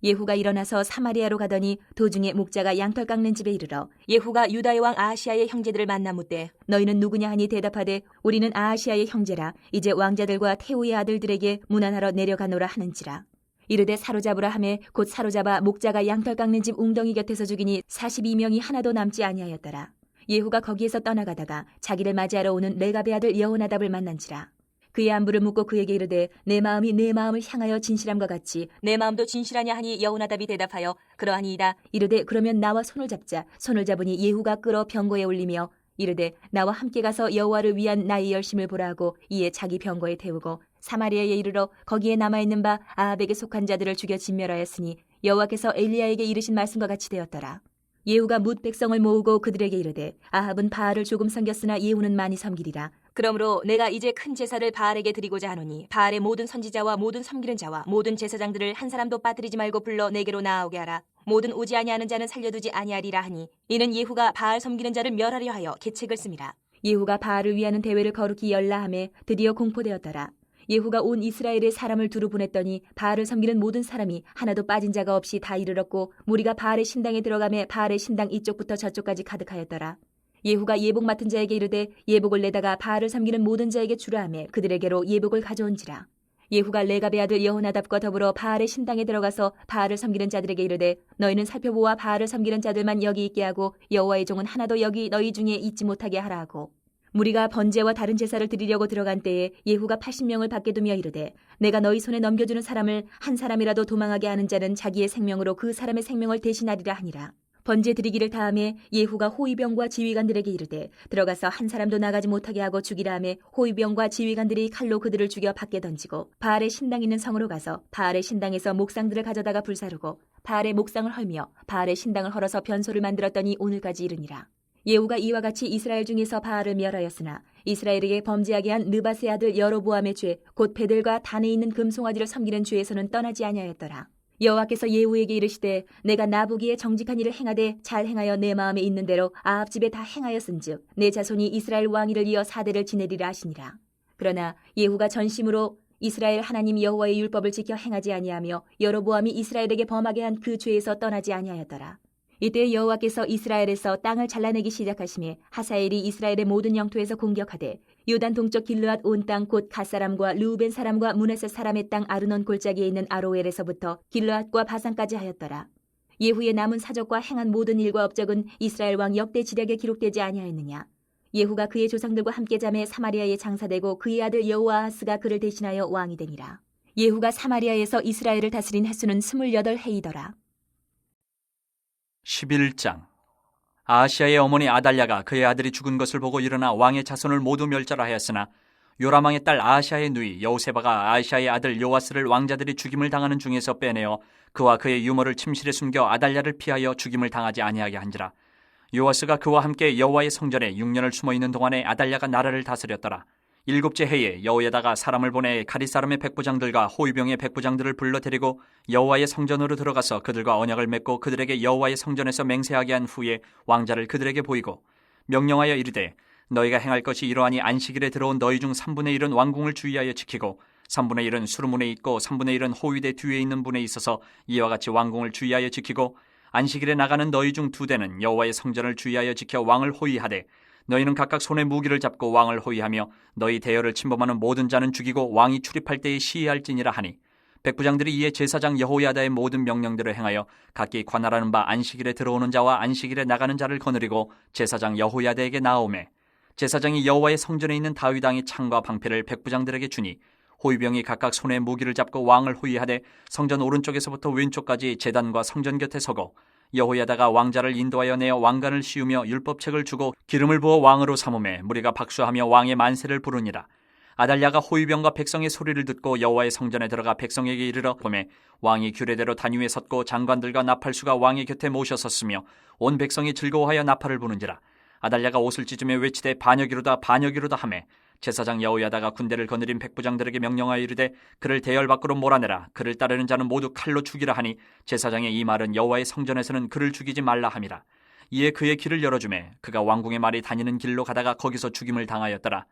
Speaker 1: 예후가 일어나서 사마리아로 가더니 도중에 목자가 양털 깎는 집에 이르러 예후가 유다의 왕 아하시아의 형제들을 만나 묻되 너희는 누구냐 하니 대답하되 우리는 아하시아의 형제라. 이제 왕자들과 태우의 아들들에게 문안하러 내려가노라 하는지라. 이르되 사로잡으라 하매 곧 사로잡아 목자가 양털 깎는 집 웅덩이 곁에서 죽이니 42명이 하나도 남지 아니하였더라. 예후가 거기에서 떠나가다가 자기를 맞이하러 오는 레갑의 아들 여호나답을 만난지라. 그의 안부를 묻고 그에게 이르되 내 마음이 내 마음을 향하여 진실함과 같이 내 마음도 진실하냐 하니 여호나답이 대답하여 그러하니이다. 이르되 그러면 나와 손을 잡자. 손을 잡으니 예후가 끌어 병거에 올리며 이르되 나와 함께 가서 여호와를 위한 나의 열심을 보라 하고 이에 자기 병거에 태우고 사마리아에 이르러 거기에 남아있는 바 아합에게 속한 자들을 죽여 진멸하였으니 여호와께서 엘리야에게 이르신 말씀과 같이 되었더라. 예후가 뭇 백성을 모으고 그들에게 이르되 아합은 바알을 조금 섬겼으나 예후는 많이 섬기리라. 그러므로 내가 이제 큰 제사를 바알에게 드리고자 하노니 바알의 모든 선지자와 모든 섬기는 자와 모든 제사장들을 한 사람도 빠뜨리지 말고 불러 내게로 나아오게 하라. 모든 오지 아니하는 자는 살려두지 아니하리라 하니 이는 예후가 바알 섬기는 자를 멸하려 하여 계책을 씁니다. 예후가 바알을 위하는 대회를 거룩히 열라 하매 드디어 공포되었더라. 예후가 온 이스라엘에 사람을 두루 보냈더니 바알을 섬기는 모든 사람이 하나도 빠진 자가 없이 다 이르렀고 무리가 바알의 신당에 들어가매 바알의 신당 이쪽부터 저쪽까지 가득하였더라. 예후가 예복 맡은 자에게 이르되 예복을 내다가 바알을 섬기는 모든 자에게 주라 하매 그들에게로 예복을 가져온지라. 예후가 레갑의 아들 여호나답과 더불어 바알의 신당에 들어가서 바알을 섬기는 자들에게 이르되 너희는 살펴보아 바알을 섬기는 자들만 여기 있게 하고 여호와의 종은 하나도 여기 너희 중에 있지 못하게 하라 하고 무리가 번제와 다른 제사를 드리려고 들어간 때에 예후가 80명을 밖에 두며 이르되 내가 너희 손에 넘겨주는 사람을 한 사람이라도 도망하게 하는 자는 자기의 생명으로 그 사람의 생명을 대신하리라 하니라. 번제 드리기를 다음에 예후가 호위병과 지휘관들에게 이르되 들어가서 한 사람도 나가지 못하게 하고 죽이라 하매 호위병과 지휘관들이 칼로 그들을 죽여 밖에 던지고 바알의 신당 있는 성으로 가서 바알의 신당에서 목상들을 가져다가 불사르고 바알의 목상을 헐며 바알의 신당을 헐어서 변소를 만들었더니 오늘까지 이르니라. 예후가 이와 같이 이스라엘 중에서 바알을 멸하였으나 이스라엘에게 범죄하게 한 느밧의 아들 여로보암의 죄 곧 베델과 단에 있는 금송아지를 섬기는 죄에서는 떠나지 아니하였더라. 여호와께서 예후에게 이르시되 내가 나보기에 정직한 일을 행하되 잘 행하여 내 마음에 있는 대로 아합 집에 다 행하였은즉 내 자손이 이스라엘 왕위를 이어 4대를 지내리라 하시니라. 그러나 예후가 전심으로 이스라엘 하나님 여호와의 율법을 지켜 행하지 아니하며 여로보암이 이스라엘에게 범하게 한 그 죄에서 떠나지 아니하였더라. 이때 여호와께서 이스라엘에서 땅을 잘라내기 시작하시매 하사엘이 이스라엘의 모든 영토에서 공격하되 요단 동쪽 길르앗 온 땅 곧 갓사람과 르우벤 사람과 므낫세 사람의 땅 아르논 골짜기에 있는 아로엘에서부터 길르앗과 바산까지 하였더라. 예후의 남은 사적과 행한 모든 일과 업적은 이스라엘 왕 역대 지략에 기록되지 아니하였느냐. 예후가 그의 조상들과 함께 잠에 사마리아에 장사되고 그의 아들 여호아하스가 그를 대신하여 왕이 되니라. 예후가 사마리아에서 이스라엘을 다스린 횟수는 28해이더라.
Speaker 2: 11장. 아하시아의 어머니 아달랴가 그의 아들이 죽은 것을 보고 일어나 왕의 자손을 모두 멸절하였으나 요람왕의 딸 아하시아의 누이 여호세바가 아하시아의 아들 요아스를 왕자들이 죽임을 당하는 중에서 빼내어 그와 그의 유모를 침실에 숨겨 아달랴를 피하여 죽임을 당하지 아니하게 한지라. 요아스가 그와 함께 여호와의 성전에 6년을 숨어있는 동안에 아달랴가 나라를 다스렸더라. 7째 해에 여호야다가 사람을 보내 가릿 사람의 백부장들과 호위병의 백부장들을 불러 데리고 여호와의 성전으로 들어가서 그들과 언약을 맺고 그들에게 여호와의 성전에서 맹세하게 한 후에 왕자를 그들에게 보이고 명령하여 이르되 너희가 행할 것이 이러하니 안식일에 들어온 너희 중 3분의 1은 왕궁을 주의하여 지키고 3분의 1은 수르문에 있고 3분의 1은 호위대 뒤에 있는 분에 있어서 이와 같이 왕궁을 주의하여 지키고 안식일에 나가는 너희 중 2대는 여호와의 성전을 주의하여 지켜 왕을 호위하되 너희는 각각 손에 무기를 잡고 왕을 호위하며 너희 대열을 침범하는 모든 자는 죽이고 왕이 출입할 때에 시해할지니라 하니 백부장들이 이에 제사장 여호야다의 모든 명령대로 행하여 각기 관할하는 바 안식일에 들어오는 자와 안식일에 나가는 자를 거느리고 제사장 여호야다에게 나아오매 제사장이 여호와의 성전에 있는 다윗 왕의 창과 방패를 백부장들에게 주니 호위병이 각각 손에 무기를 잡고 왕을 호위하되 성전 오른쪽에서부터 왼쪽까지 제단과 성전 곁에 서고 여호야다가 왕자를 인도하여 내어 왕관을 씌우며 율법책을 주고 기름을 부어 왕으로 삼음에 무리가 박수하며 왕의 만세를 부르니라. 아달랴가 호위병과 백성의 소리를 듣고 여호와의 성전에 들어가 백성에게 이르러 보매 왕이 규례대로 단 위에 섰고 장관들과 나팔수가 왕의 곁에 모셔 섰으며 온 백성이 즐거워하여 나팔을 부는지라. 아달랴가 옷을 찢으며 외치되 반역이로다 반역이로다 하매 제사장 여호야다가 군대를 거느린 백부장들에게 명령하여 이르되 그를 대열 밖으로 몰아내라. 그를 따르는 자는 모두 칼로 죽이라 하니 제사장의 이 말은 여호와의 성전에서는 그를 죽이지 말라 함이라. 이에 그의 길을 열어주매 그가 왕궁의 말이 다니는 길로 가다가 거기서 죽임을 당하였더라.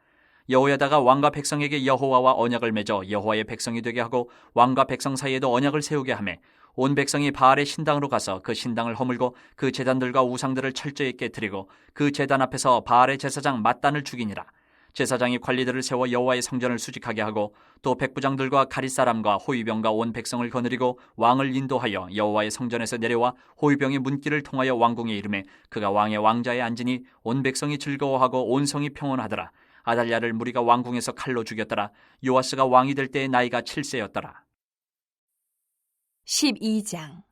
Speaker 2: 여호야다가 왕과 백성에게 여호와와 언약을 맺어 여호와의 백성이 되게 하고 왕과 백성 사이에도 언약을 세우게 하매 온 백성이 바알의 신당으로 가서 그 신당을 허물고 그 제단들과 우상들을 철저히 깨뜨리고 그 제단 앞에서 바알의 제사장 맏단을 죽이니라. 제사장이 관리들을 세워 여호와의 성전을 수직하게 하고 또 백부장들과 가릿사람과 호위병과 온 백성을 거느리고 왕을 인도하여 여호와의 성전에서 내려와 호위병의 문길을 통하여 왕궁에 이르매 그가 왕의 왕자에 앉으니 온 백성이 즐거워하고 온 성이 평온하더라. 아달랴를 무리가 왕궁에서 칼로 죽였더라. 요아스가 왕이 될 때의 나이가 7세였더라.
Speaker 1: 12장.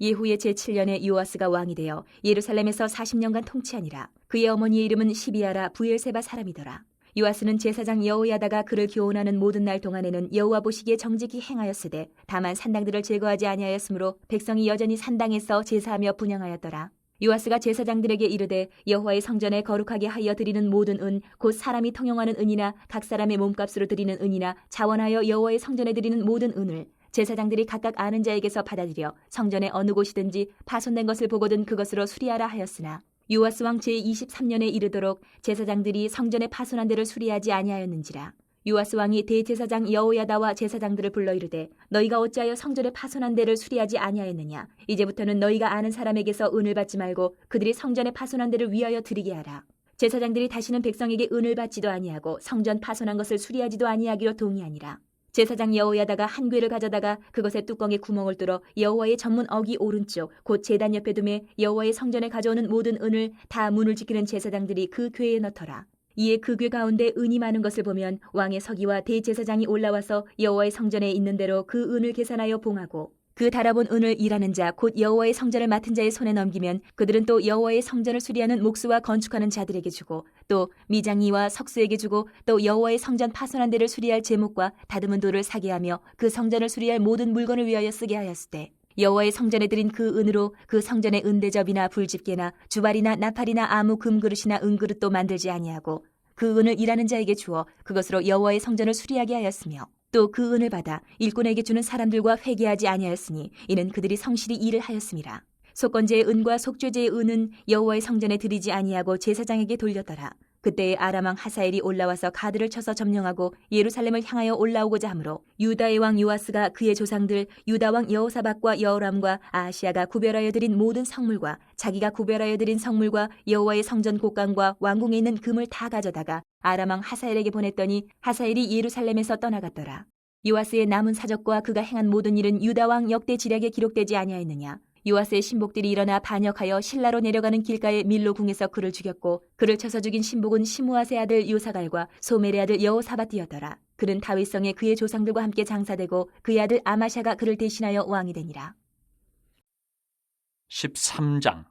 Speaker 1: 예후의 제7년에 요아스가 왕이 되어 예루살렘에서 40년간 통치하니라. 그의 어머니의 이름은 시비아라 부엘세바 사람이더라. 요아스는 제사장 여호야다가 그를 교훈하는 모든 날 동안에는 여호와 보시기에 정직히 행하였으되 다만 산당들을 제거하지 아니하였으므로 백성이 여전히 산당에서 제사하며 분향하였더라. 요아스가 제사장들에게 이르되 여호와의 성전에 거룩하게 하여 드리는 모든 은 곧 사람이 통용하는 은이나 각 사람의 몸값으로 드리는 은이나 자원하여 여호와의 성전에 드리는 모든 은을 제사장들이 각각 아는 자에게서 받아들여 성전의 어느 곳이든지 파손된 것을 보거든 그것으로 수리하라 하였으나 요아스 왕 제23년에 이르도록 제사장들이 성전의 파손한 데를 수리하지 아니하였는지라. 요아스 왕이 대제사장 여호야다와 제사장들을 불러 이르되 너희가 어찌하여 성전의 파손한 데를 수리하지 아니하였느냐. 이제부터는 너희가 아는 사람에게서 은을 받지 말고 그들이 성전의 파손한 데를 위하여 드리게 하라. 제사장들이 다시는 백성에게 은을 받지도 아니하고 성전 파손한 것을 수리하지도 아니하기로 동의하니라. 제사장 여호야다가 한 궤를 가져다가 그것의 뚜껑에 구멍을 뚫어 여호와의 전문 어기 오른쪽 곧 제단 옆에 두매 여호와의 성전에 가져오는 모든 은을 다 문을 지키는 제사장들이 그 궤에 넣더라. 이에 그 궤 가운데 은이 많은 것을 보면 왕의 서기와 대제사장이 올라와서 여호와의 성전에 있는 대로 그 은을 계산하여 봉하고 그 달아본 은을 일하는 자 곧 여호와의 성전을 맡은 자의 손에 넘기면 그들은 또 여호와의 성전을 수리하는 목수와 건축하는 자들에게 주고 또 미장이와 석수에게 주고 또 여호와의 성전 파손한 데를 수리할 제목과 다듬은 돌을 사게 하며 그 성전을 수리할 모든 물건을 위하여 쓰게 하였으되 여호와의 성전에 드린 그 은으로 그 성전의 은대접이나 불집게나 주발이나 나팔이나 아무 금그릇이나 은그릇도 만들지 아니하고 그 은을 일하는 자에게 주어 그것으로 여호와의 성전을 수리하게 하였으며 또 그 은을 받아 일꾼에게 주는 사람들과 회개하지 아니하였으니 이는 그들이 성실히 일을 하였음이라. 속건제의 은과 속죄제의 은은 여호와의 성전에 드리지 아니하고 제사장에게 돌렸더라. 그때에 아람 왕 하사엘이 올라와서 가드를 쳐서 점령하고 예루살렘을 향하여 올라오고자 하므로 유다의 왕 요아스가 그의 조상들 유다 왕 여호사밧과 여호람과 아하시아가 구별하여 드린 모든 성물과 자기가 구별하여 드린 성물과 여호와의 성전 곡간과 왕궁에 있는 금을 다 가져다가 아람 왕 하사엘에게 보냈더니 하사엘이 예루살렘에서 떠나갔더라. 요아스의 남은 사적과 그가 행한 모든 일은 유다 왕 역대 지략에 기록되지 아니하였느냐. 요아스의 신복들이 일어나 반역하여 실라로 내려가는 길가의 밀로 궁에서 그를 죽였고 그를 쳐서 죽인 신복은 시므아세 아들 요사갈과 소멜의 아들 여호사밧이었더라. 그는 다윗성에 그의 조상들과 함께 장사되고 그의 아들 아마샤가 그를 대신하여 왕이 되니라.
Speaker 2: 13장.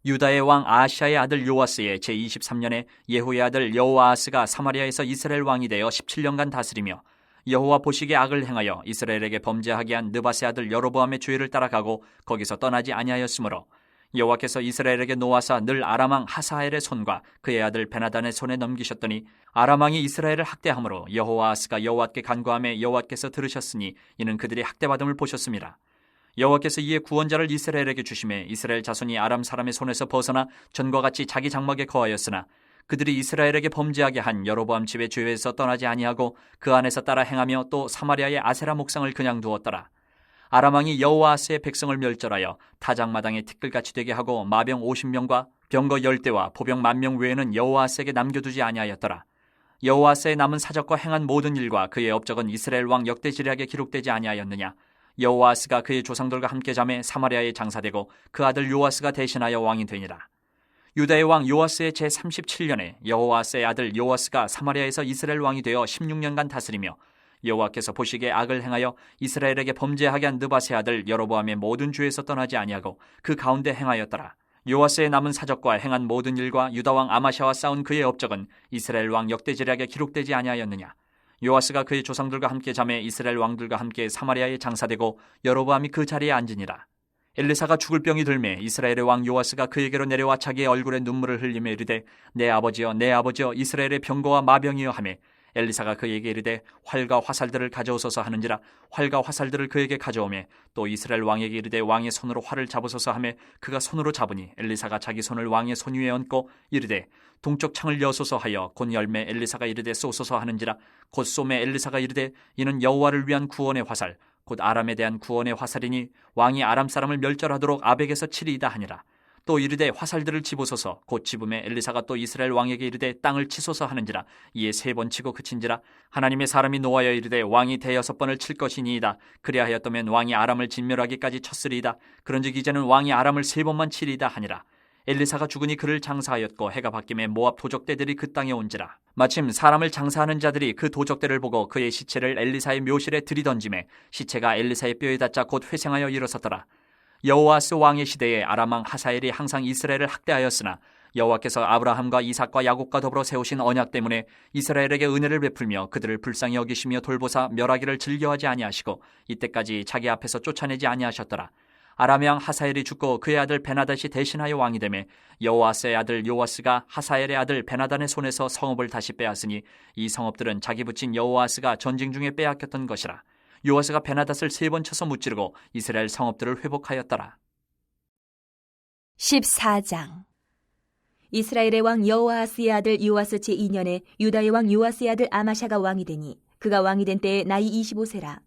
Speaker 2: 유다의 왕 아하시아의 아들 요아스의 제23년에 예후의 아들 여호아하스가 사마리아에서 이스라엘 왕이 되어 17년간 다스리며 여호와 보시기에 악을 행하여 이스라엘에게 범죄하게 한 느밧의 아들 여로보암의 죄를 따라가고 거기서 떠나지 아니하였으므로 여호와께서 이스라엘에게 노하사 늘 아람 왕 하사엘의 손과 그의 아들 베나단의 손에 넘기셨더니 아람 왕이 이스라엘을 학대함으로 여호아하스가 여호와께 간구하며 여호와께서 들으셨으니 이는 그들이 학대받음을 보셨습니다. 여호와께서 이에 구원자를 이스라엘에게 주심에 이스라엘 자손이 아람 사람의 손에서 벗어나 전과 같이 자기 장막에 거하였으나 그들이 이스라엘에게 범죄하게 한 여로보암 집의 죄에서 떠나지 아니하고 그 안에서 따라 행하며 또 사마리아의 아세라 목상을 그냥 두었더라. 아람 왕이 여호아스의 백성을 멸절하여 타작마당에 티끌같이 되게 하고 마병 50명과 병거 10대와 보병 10,000명 외에는 여호아스에게 남겨두지 아니하였더라. 여호아스의 남은 사적과 행한 모든 일과 그의 업적은 이스라엘 왕 역대지략에 기록되지 아니하였느냐. 여호아스가 그의 조상들과 함께 잠에 사마리아에 장사되고 그 아들 요아스가 대신하여 왕이 되니라. 유다의 왕 요아스의 제37년에 여호아스의 아들 요아스가 사마리아에서 이스라엘 왕이 되어 16년간 다스리며 여호와께서 보시기에 악을 행하여 이스라엘에게 범죄하게 한 느밧의 아들 여로보암의 모든 죄에서 떠나지 아니하고 그 가운데 행하였더라. 요아스의 남은 사적과 행한 모든 일과 유다 왕 아마샤와 싸운 그의 업적은 이스라엘 왕 역대지략에 기록되지 아니하였느냐. 요아스가 그의 조상들과 함께 잠에 이스라엘 왕들과 함께 사마리아에 장사되고 여로보암이 그 자리에 앉으니라. 엘리사가 죽을 병이 들매 이스라엘의 왕 요아스가 그에게로 내려와 자기의 얼굴에 눈물을 흘리며 이르되 내 아버지여 내 아버지여 이스라엘의 병거와 마병이여 하매 엘리사가 그에게 이르되 활과 화살들을 가져오소서 하는지라. 활과 화살들을 그에게 가져오매 또 이스라엘 왕에게 이르되 왕의 손으로 활을 잡으소서 하매 그가 손으로 잡으니 엘리사가 자기 손을 왕의 손 위에 얹고 이르되 동쪽 창을 여소서 하여 곧 열매 엘리사가 이르되 쏘소서 하는지라. 곧 쏘매 엘리사가 이르되 이는 여호와를 위한 구원의 화살 곧 아람에 대한 구원의 화살이니 왕이 아람 사람을 멸절하도록 아벡에서 치리이다 하니라. 또 이르되 화살들을 집으소서. 곧 집음에 엘리사가 또 이스라엘 왕에게 이르되 땅을 치소서 하는지라. 이에 3번 치고 그친지라. 하나님의 사람이 노하여 이르되 왕이 6번을 칠 것이니이다. 그리하였다면 왕이 아람을 진멸하기까지 쳤으리이다. 그런즉 이제는 왕이 아람을 3번만 치리이다 하니라. 엘리사가 죽으니 그를 장사하였고 해가 바뀜에 모압 도적대들이 그 땅에 온지라. 마침 사람을 장사하는 자들이 그 도적대를 보고 그의 시체를 엘리사의 묘실에 들이던지매 시체가 엘리사의 뼈에 닿자 곧 회생하여 일어섰더라. 여호아스 왕의 시대에 아람 왕 하사엘이 항상 이스라엘을 학대하였으나 여호와께서 아브라함과 이삭과 야곱과 더불어 세우신 언약 때문에 이스라엘에게 은혜를 베풀며 그들을 불쌍히 여기시며 돌보사 멸하기를 즐겨하지 아니하시고 이때까지 자기 앞에서 쫓아내지 아니하셨더라. 아람 왕 하사엘이 죽고 그의 아들 베나닷이 대신하여 왕이 되매 여호아스의 아들 요아스가 하사엘의 아들 베나단의 손에서 성읍을 다시 빼앗으니 이 성읍들은 자기 붙인 여호아스가 전쟁 중에 빼앗겼던 것이라. 요아스가 베나닷을 3번 쳐서 무찌르고 이스라엘 성읍들을 회복하였더라.
Speaker 1: 14장. 이스라엘의 왕 여호아스의 아들 요아스 제2년에 유다의 왕 요아스의 아들 아마샤가 왕이 되니 그가 왕이 된 때에 나이 25세라.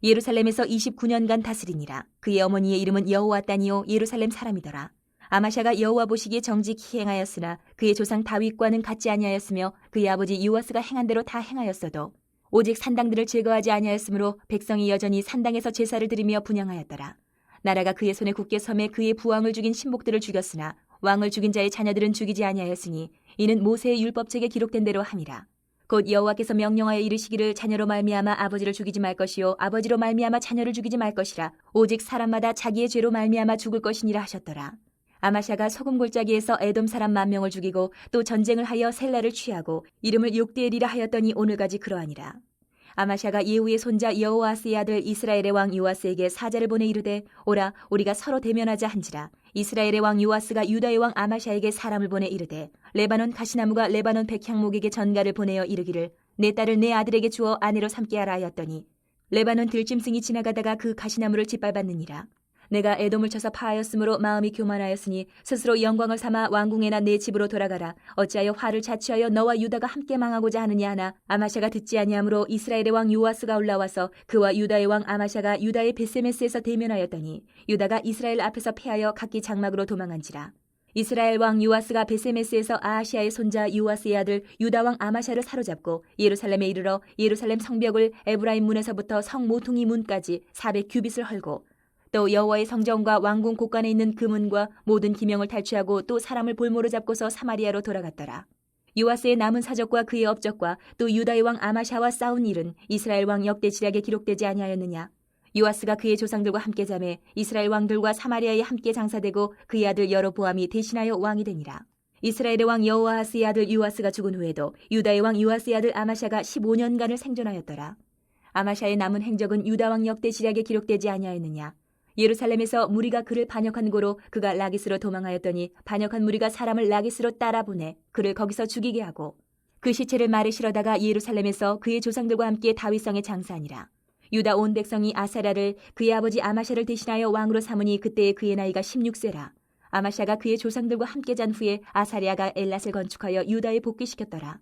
Speaker 1: 예루살렘에서 29년간 다스리니라. 그의 어머니의 이름은 여호와따니요 예루살렘 사람이더라. 아마샤가 여호와 보시기에 정직히 행하였으나 그의 조상 다윗과는 같지 아니하였으며 그의 아버지 요아스가 행한 대로 다 행하였어도 오직 산당들을 제거하지 아니하였으므로 백성이 여전히 산당에서 제사를 드리며 분향하였더라. 나라가 그의 손에 굳게 섬에 그의 부왕을 죽인 신복들을 죽였으나 왕을 죽인 자의 자녀들은 죽이지 아니하였으니 이는 모세의 율법책에 기록된 대로 함이라. 곧 여호와께서 명령하여 이르시기를 자녀로 말미암아 아버지를 죽이지 말 것이요 아버지로 말미암아 자녀를 죽이지 말 것이라. 오직 사람마다 자기의 죄로 말미암아 죽을 것이니라 하셨더라. 아마샤가 소금 골짜기에서 에돔 사람 10,000명을 죽이고 또 전쟁을 하여 셀라를 취하고 이름을 욕대엘이라 하였더니 오늘까지 그러하니라. 아마샤가 예후의 손자 여호아스의 아들 이스라엘의 왕 요아스에게 사자를 보내 이르되 오라 우리가 서로 대면하자 한지라. 이스라엘의 왕 요아스가 유다의 왕 아마샤에게 사람을 보내 이르되 레바논 가시나무가 레바논 백향목에게 전가를 보내어 이르기를 내 딸을 내 아들에게 주어 아내로 삼게 하라 하였더니 레바논 들짐승이 지나가다가 그 가시나무를 짓밟았느니라. 내가 에돔을 쳐서 파하였으므로 마음이 교만하였으니 스스로 영광을 삼아 왕궁에나 내 집으로 돌아가라. 어찌하여 화를 자취하여 너와 유다가 함께 망하고자 하느냐 하나 아마샤가 듣지 아니하므로 이스라엘의 왕 요아스가 올라와서 그와 유다의 왕 아마샤가 유다의 베세메스에서 대면하였더니 유다가 이스라엘 앞에서 패하여 각기 장막으로 도망한지라. 이스라엘 왕 요아스가 베세메스에서 아하시아의 손자 요아스의 아들 유다 왕 아마샤를 사로잡고 예루살렘에 이르러 예루살렘 성벽을 에브라임 문에서부터 성 모퉁이 문까지 400규빗을 헐고 또 여호와의 성전과 왕궁 곳간에 있는 금은과 모든 기명을 탈취하고 또 사람을 볼모로 잡고서 사마리아로 돌아갔더라. 요아스의 남은 사적과 그의 업적과 또 유다의 왕 아마샤와 싸운 일은 이스라엘 왕 역대지략에 기록되지 아니하였느냐. 요아스가 그의 조상들과 함께 잠에 이스라엘 왕들과 사마리아에 함께 장사되고 그의 아들 여로보암이 대신하여 왕이 되니라. 이스라엘의 왕 여호아스의 아들 요아스가 죽은 후에도 유다의 왕 요아스의 아들 아마샤가 15년간을 생존하였더라. 아마샤의 남은 행적은 유다 왕 역대지략에 기록되지 아니하였느냐. 예루살렘에서 무리가 그를 반역한 고로 그가 라기스로 도망하였더니 반역한 무리가 사람을 라기스로 따라보내 그를 거기서 죽이게 하고 그 시체를 말에 실어다가 예루살렘에서 그의 조상들과 함께 다윗성에 장사하니라. 유다 온 백성이 아사랴를 그의 아버지 아마샤를 대신하여 왕으로 삼으니 그때에 그의 나이가 16세라. 아마샤가 그의 조상들과 함께 잔 후에 아사랴가 엘랏을 건축하여 유다에 복귀시켰더라.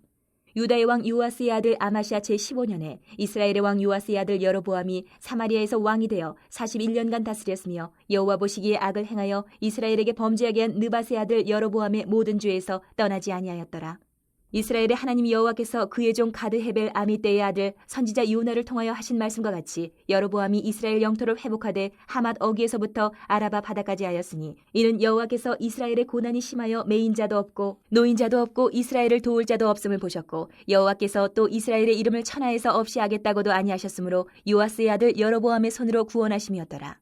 Speaker 1: 유다의 왕 요아스의 아들 아마샤 제15년에 이스라엘의 왕 요아스의 아들 여로보암이 사마리아에서 왕이 되어 41년간 다스렸으며 여호와 보시기에 악을 행하여 이스라엘에게 범죄하게 한 느밧의 아들 여로보암의 모든 죄에서 떠나지 아니하였더라. 이스라엘의 하나님 여호와께서 그의 종 가드 헤벨 아미떼의 아들 선지자 요나를 통하여 하신 말씀과 같이 여로보암이 이스라엘 영토를 회복하되 하맛 어기에서부터 아라바 바다까지 하였으니 이는 여호와께서 이스라엘의 고난이 심하여 매인 자도 없고 노인 자도 없고 이스라엘을 도울 자도 없음을 보셨고 여호와께서 또 이스라엘의 이름을 천하에서 없이 하겠다고도 아니하셨으므로 요아스의 아들 여로보암의 손으로 구원하심이었더라.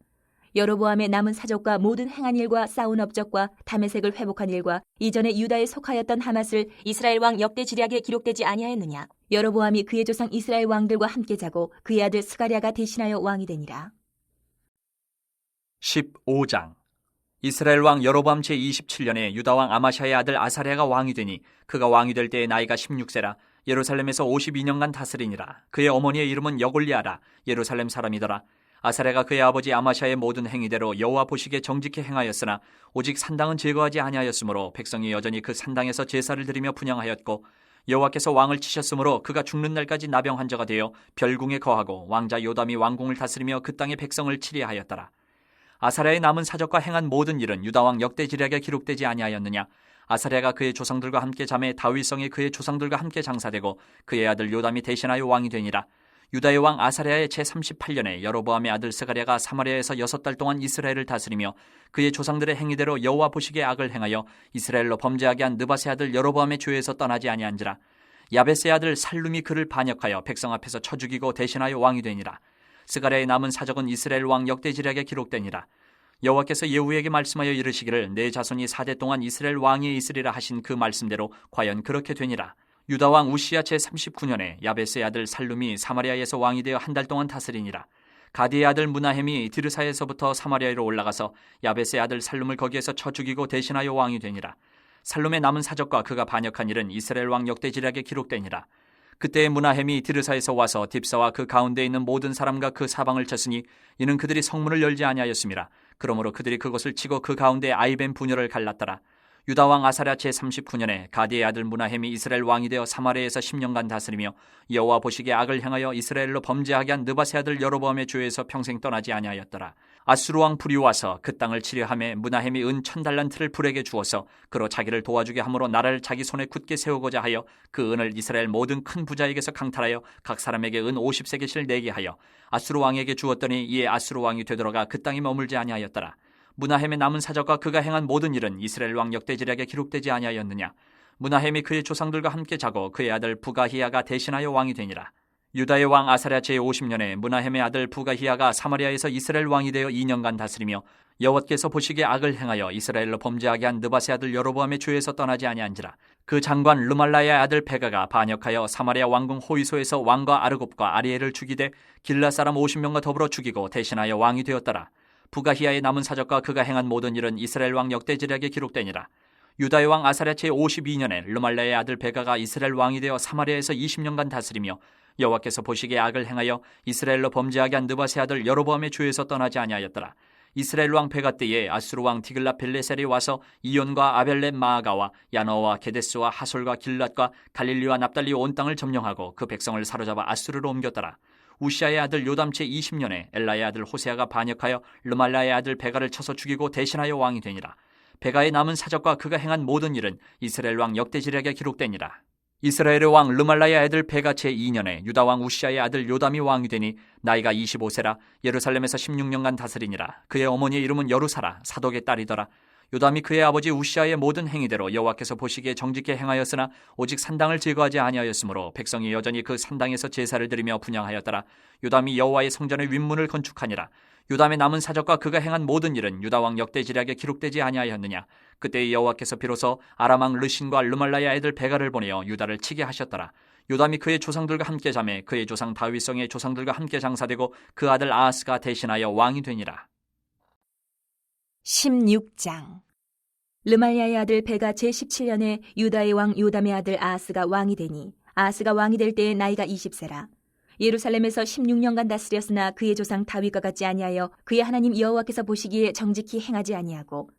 Speaker 1: 여로보암의 남은 사적과 모든 행한 일과 쌓은 업적과 다메섹을 회복한 일과 이전에 유다에 속하였던 하맛을 이스라엘 왕 역대 지략에 기록되지 아니하였느냐. 여로보암이 그의 조상 이스라엘 왕들과 함께 자고 그의 아들 스가랴가 대신하여 왕이 되니라.
Speaker 2: 15장. 이스라엘 왕 여로보암 제27년에 유다 왕 아마샤의 아들 아사랴가 왕이 되니 그가 왕이 될 때의 나이가 16세라. 예루살렘에서 52년간 다스리니라. 그의 어머니의 이름은 여골리아라. 예루살렘 사람이더라. 아사랴가 그의 아버지 아마샤의 모든 행위대로 여호와 보시기에 정직히 행하였으나 오직 산당은 제거하지 아니하였으므로 백성이 여전히 그 산당에서 제사를 드리며 분향하였고 여호와께서 왕을 치셨으므로 그가 죽는 날까지 나병 환자가 되어 별궁에 거하고 왕자 요담이 왕궁을 다스리며 그 땅의 백성을 치리하였더라. 아사랴의 남은 사적과 행한 모든 일은 유다 왕 역대 지략에 기록되지 아니하였느냐. 아사랴가 그의 조상들과 함께 잠에 다윗성에 그의 조상들과 함께 장사되고 그의 아들 요담이 대신하여 왕이 되니라. 유다의 왕 아사랴의 제38년에 여로보암의 아들 스가랴가 사마리아에서 6달 동안 이스라엘을 다스리며 그의 조상들의 행위대로 여호와 보시기에 악을 행하여 이스라엘로 범죄하게 한 느밧의 아들 여로보암의 죄에서 떠나지 아니한지라. 야벳의 아들 살룸이 그를 반역하여 백성 앞에서 쳐 죽이고 대신하여 왕이 되니라. 스가랴의 남은 사적은 이스라엘 왕 역대지략에 기록되니라. 여호와께서 예후에게 말씀하여 이르시기를 내 자손이 4대 동안 이스라엘 왕이 있으리라 하신 그 말씀대로 과연 그렇게 되니라. 유다 왕 우시야 제39년에 야벳의 아들 살룸이 사마리아에서 왕이 되어 1달 동안 다스리니라. 가디의 아들 무나헴이 디르사에서부터 사마리아로 올라가서 야벳의 아들 살룸을 거기에서 쳐 죽이고 대신하여 왕이 되니라. 살룸의 남은 사적과 그가 반역한 일은 이스라엘 왕 역대지략에 기록되니라. 그때 무나헴이 디르사에서 와서 딥사와 그 가운데 있는 모든 사람과 그 사방을 쳤으니 이는 그들이 성문을 열지 아니하였음이라. 그러므로 그들이 그것을 치고 그 가운데 아이벤 부녀를 갈랐더라. 유다 왕 아사랴 제39년에 가디의 아들 무나헴이 이스라엘 왕이 되어 사마리아에서 10년간 다스리며 여호와 보시기에 악을 행하여 이스라엘로 범죄하게 한 느밧의 아들 여로보암의 죄에서 평생 떠나지 아니하였더라. 아수르 왕 불이 와서 그 땅을 치려하며 무나헴이 은 1000달란트를 불에게 주어서 그로 자기를 도와주게 함으로 나라를 자기 손에 굳게 세우고자 하여 그 은을 이스라엘 모든 큰 부자에게서 강탈하여 각 사람에게 은 50세겔씩 내게 하여 아수르 왕에게 주었더니 이에 아수르 왕이 되돌아가 그 땅에 머물지 아니하였더라. 무나헴의 남은 사적과 그가 행한 모든 일은 이스라엘 왕 역대지략에 기록되지 아니하였느냐. 무나헴이 그의 조상들과 함께 자고 그의 아들 부가히야가 대신하여 왕이 되니라. 유다의 왕 아사랴 제50년에 무나헴의 아들 부가히야가 사마리아에서 이스라엘 왕이 되어 2년간 다스리며 여호와께서 보시기에 악을 행하여 이스라엘로 범죄하게 한 느밧의 아들 여로보암의 죄에서 떠나지 아니한지라. 그 장관 르말라야의 아들 베가가 반역하여 사마리아 왕궁 호이소에서 왕과 아르곱과 아리엘을 죽이되 길라 사람 50명과 더불어 죽이고 대신하여 왕이 되었더라. 부가히야의 남은 사적과 그가 행한 모든 일은 이스라엘 왕 역대지략에 기록되니라. 유다의 왕 아사랴 제52년에 르말라의 아들 베가가 이스라엘 왕이 되어 사마리아에서 20년간 다스리며 여호와께서 보시기에 악을 행하여 이스라엘로 범죄하게 한 느밧의 아들 여로보암의 죄에서 떠나지 아니하였더라. 이스라엘 왕 베가 때에 아수르 왕 디글라 빌레셀이 와서 이온과 아벨렛 마아가와 야너와 게데스와 하솔과 길랏과 갈릴리와 납달리 온 땅을 점령하고 그 백성을 사로잡아 아수르로 옮겼더라. 우시아의 아들 요담 제20년에 엘라의 아들 호세아가 반역하여 르말라의 아들 베가를 쳐서 죽이고 대신하여 왕이 되니라. 베가의 남은 사적과 그가 행한 모든 일은 이스라엘 왕 역대지략에 기록되니라. 이스라엘의 왕 르말라의 아들 베가 제2년에 유다 왕 우시아의 아들 요담이 왕이 되니 나이가 25세라. 예루살렘에서 16년간 다스리니라. 그의 어머니의 이름은 여루사라. 사독의 딸이더라. 요담이 그의 아버지 우시아의 모든 행위대로 여호와께서 보시기에 정직히 행하였으나 오직 산당을 제거하지 아니하였으므로 백성이 여전히 그 산당에서 제사를 드리며 분향하였더라. 요담이 여호와의 성전의 윗문을 건축하니라. 요담의 남은 사적과 그가 행한 모든 일은 유다 왕 역대지략에 기록되지 아니하였느냐. 그때 여호와께서 비로소 아람 왕 르신과 르말라의 아들 베가를 보내어 유다를 치게 하셨더라. 요담이 그의 조상들과 함께 잠에 그의 조상 다윗성의 조상들과 함께 장사되고 그 아들 아하스가 대신하여 왕이 되니라.
Speaker 1: 16장. 르말야의 아들 베가 제17년에 유다의 왕 요담의 아들 아하스가 왕이 되니 아하스가 왕이 될 때의 나이가 20세라. 예루살렘에서 16년간 다스렸으나 그의 조상 다윗과 같지 아니하여 그의 하나님 여호와께서 보시기에 정직히 행하지 아니하고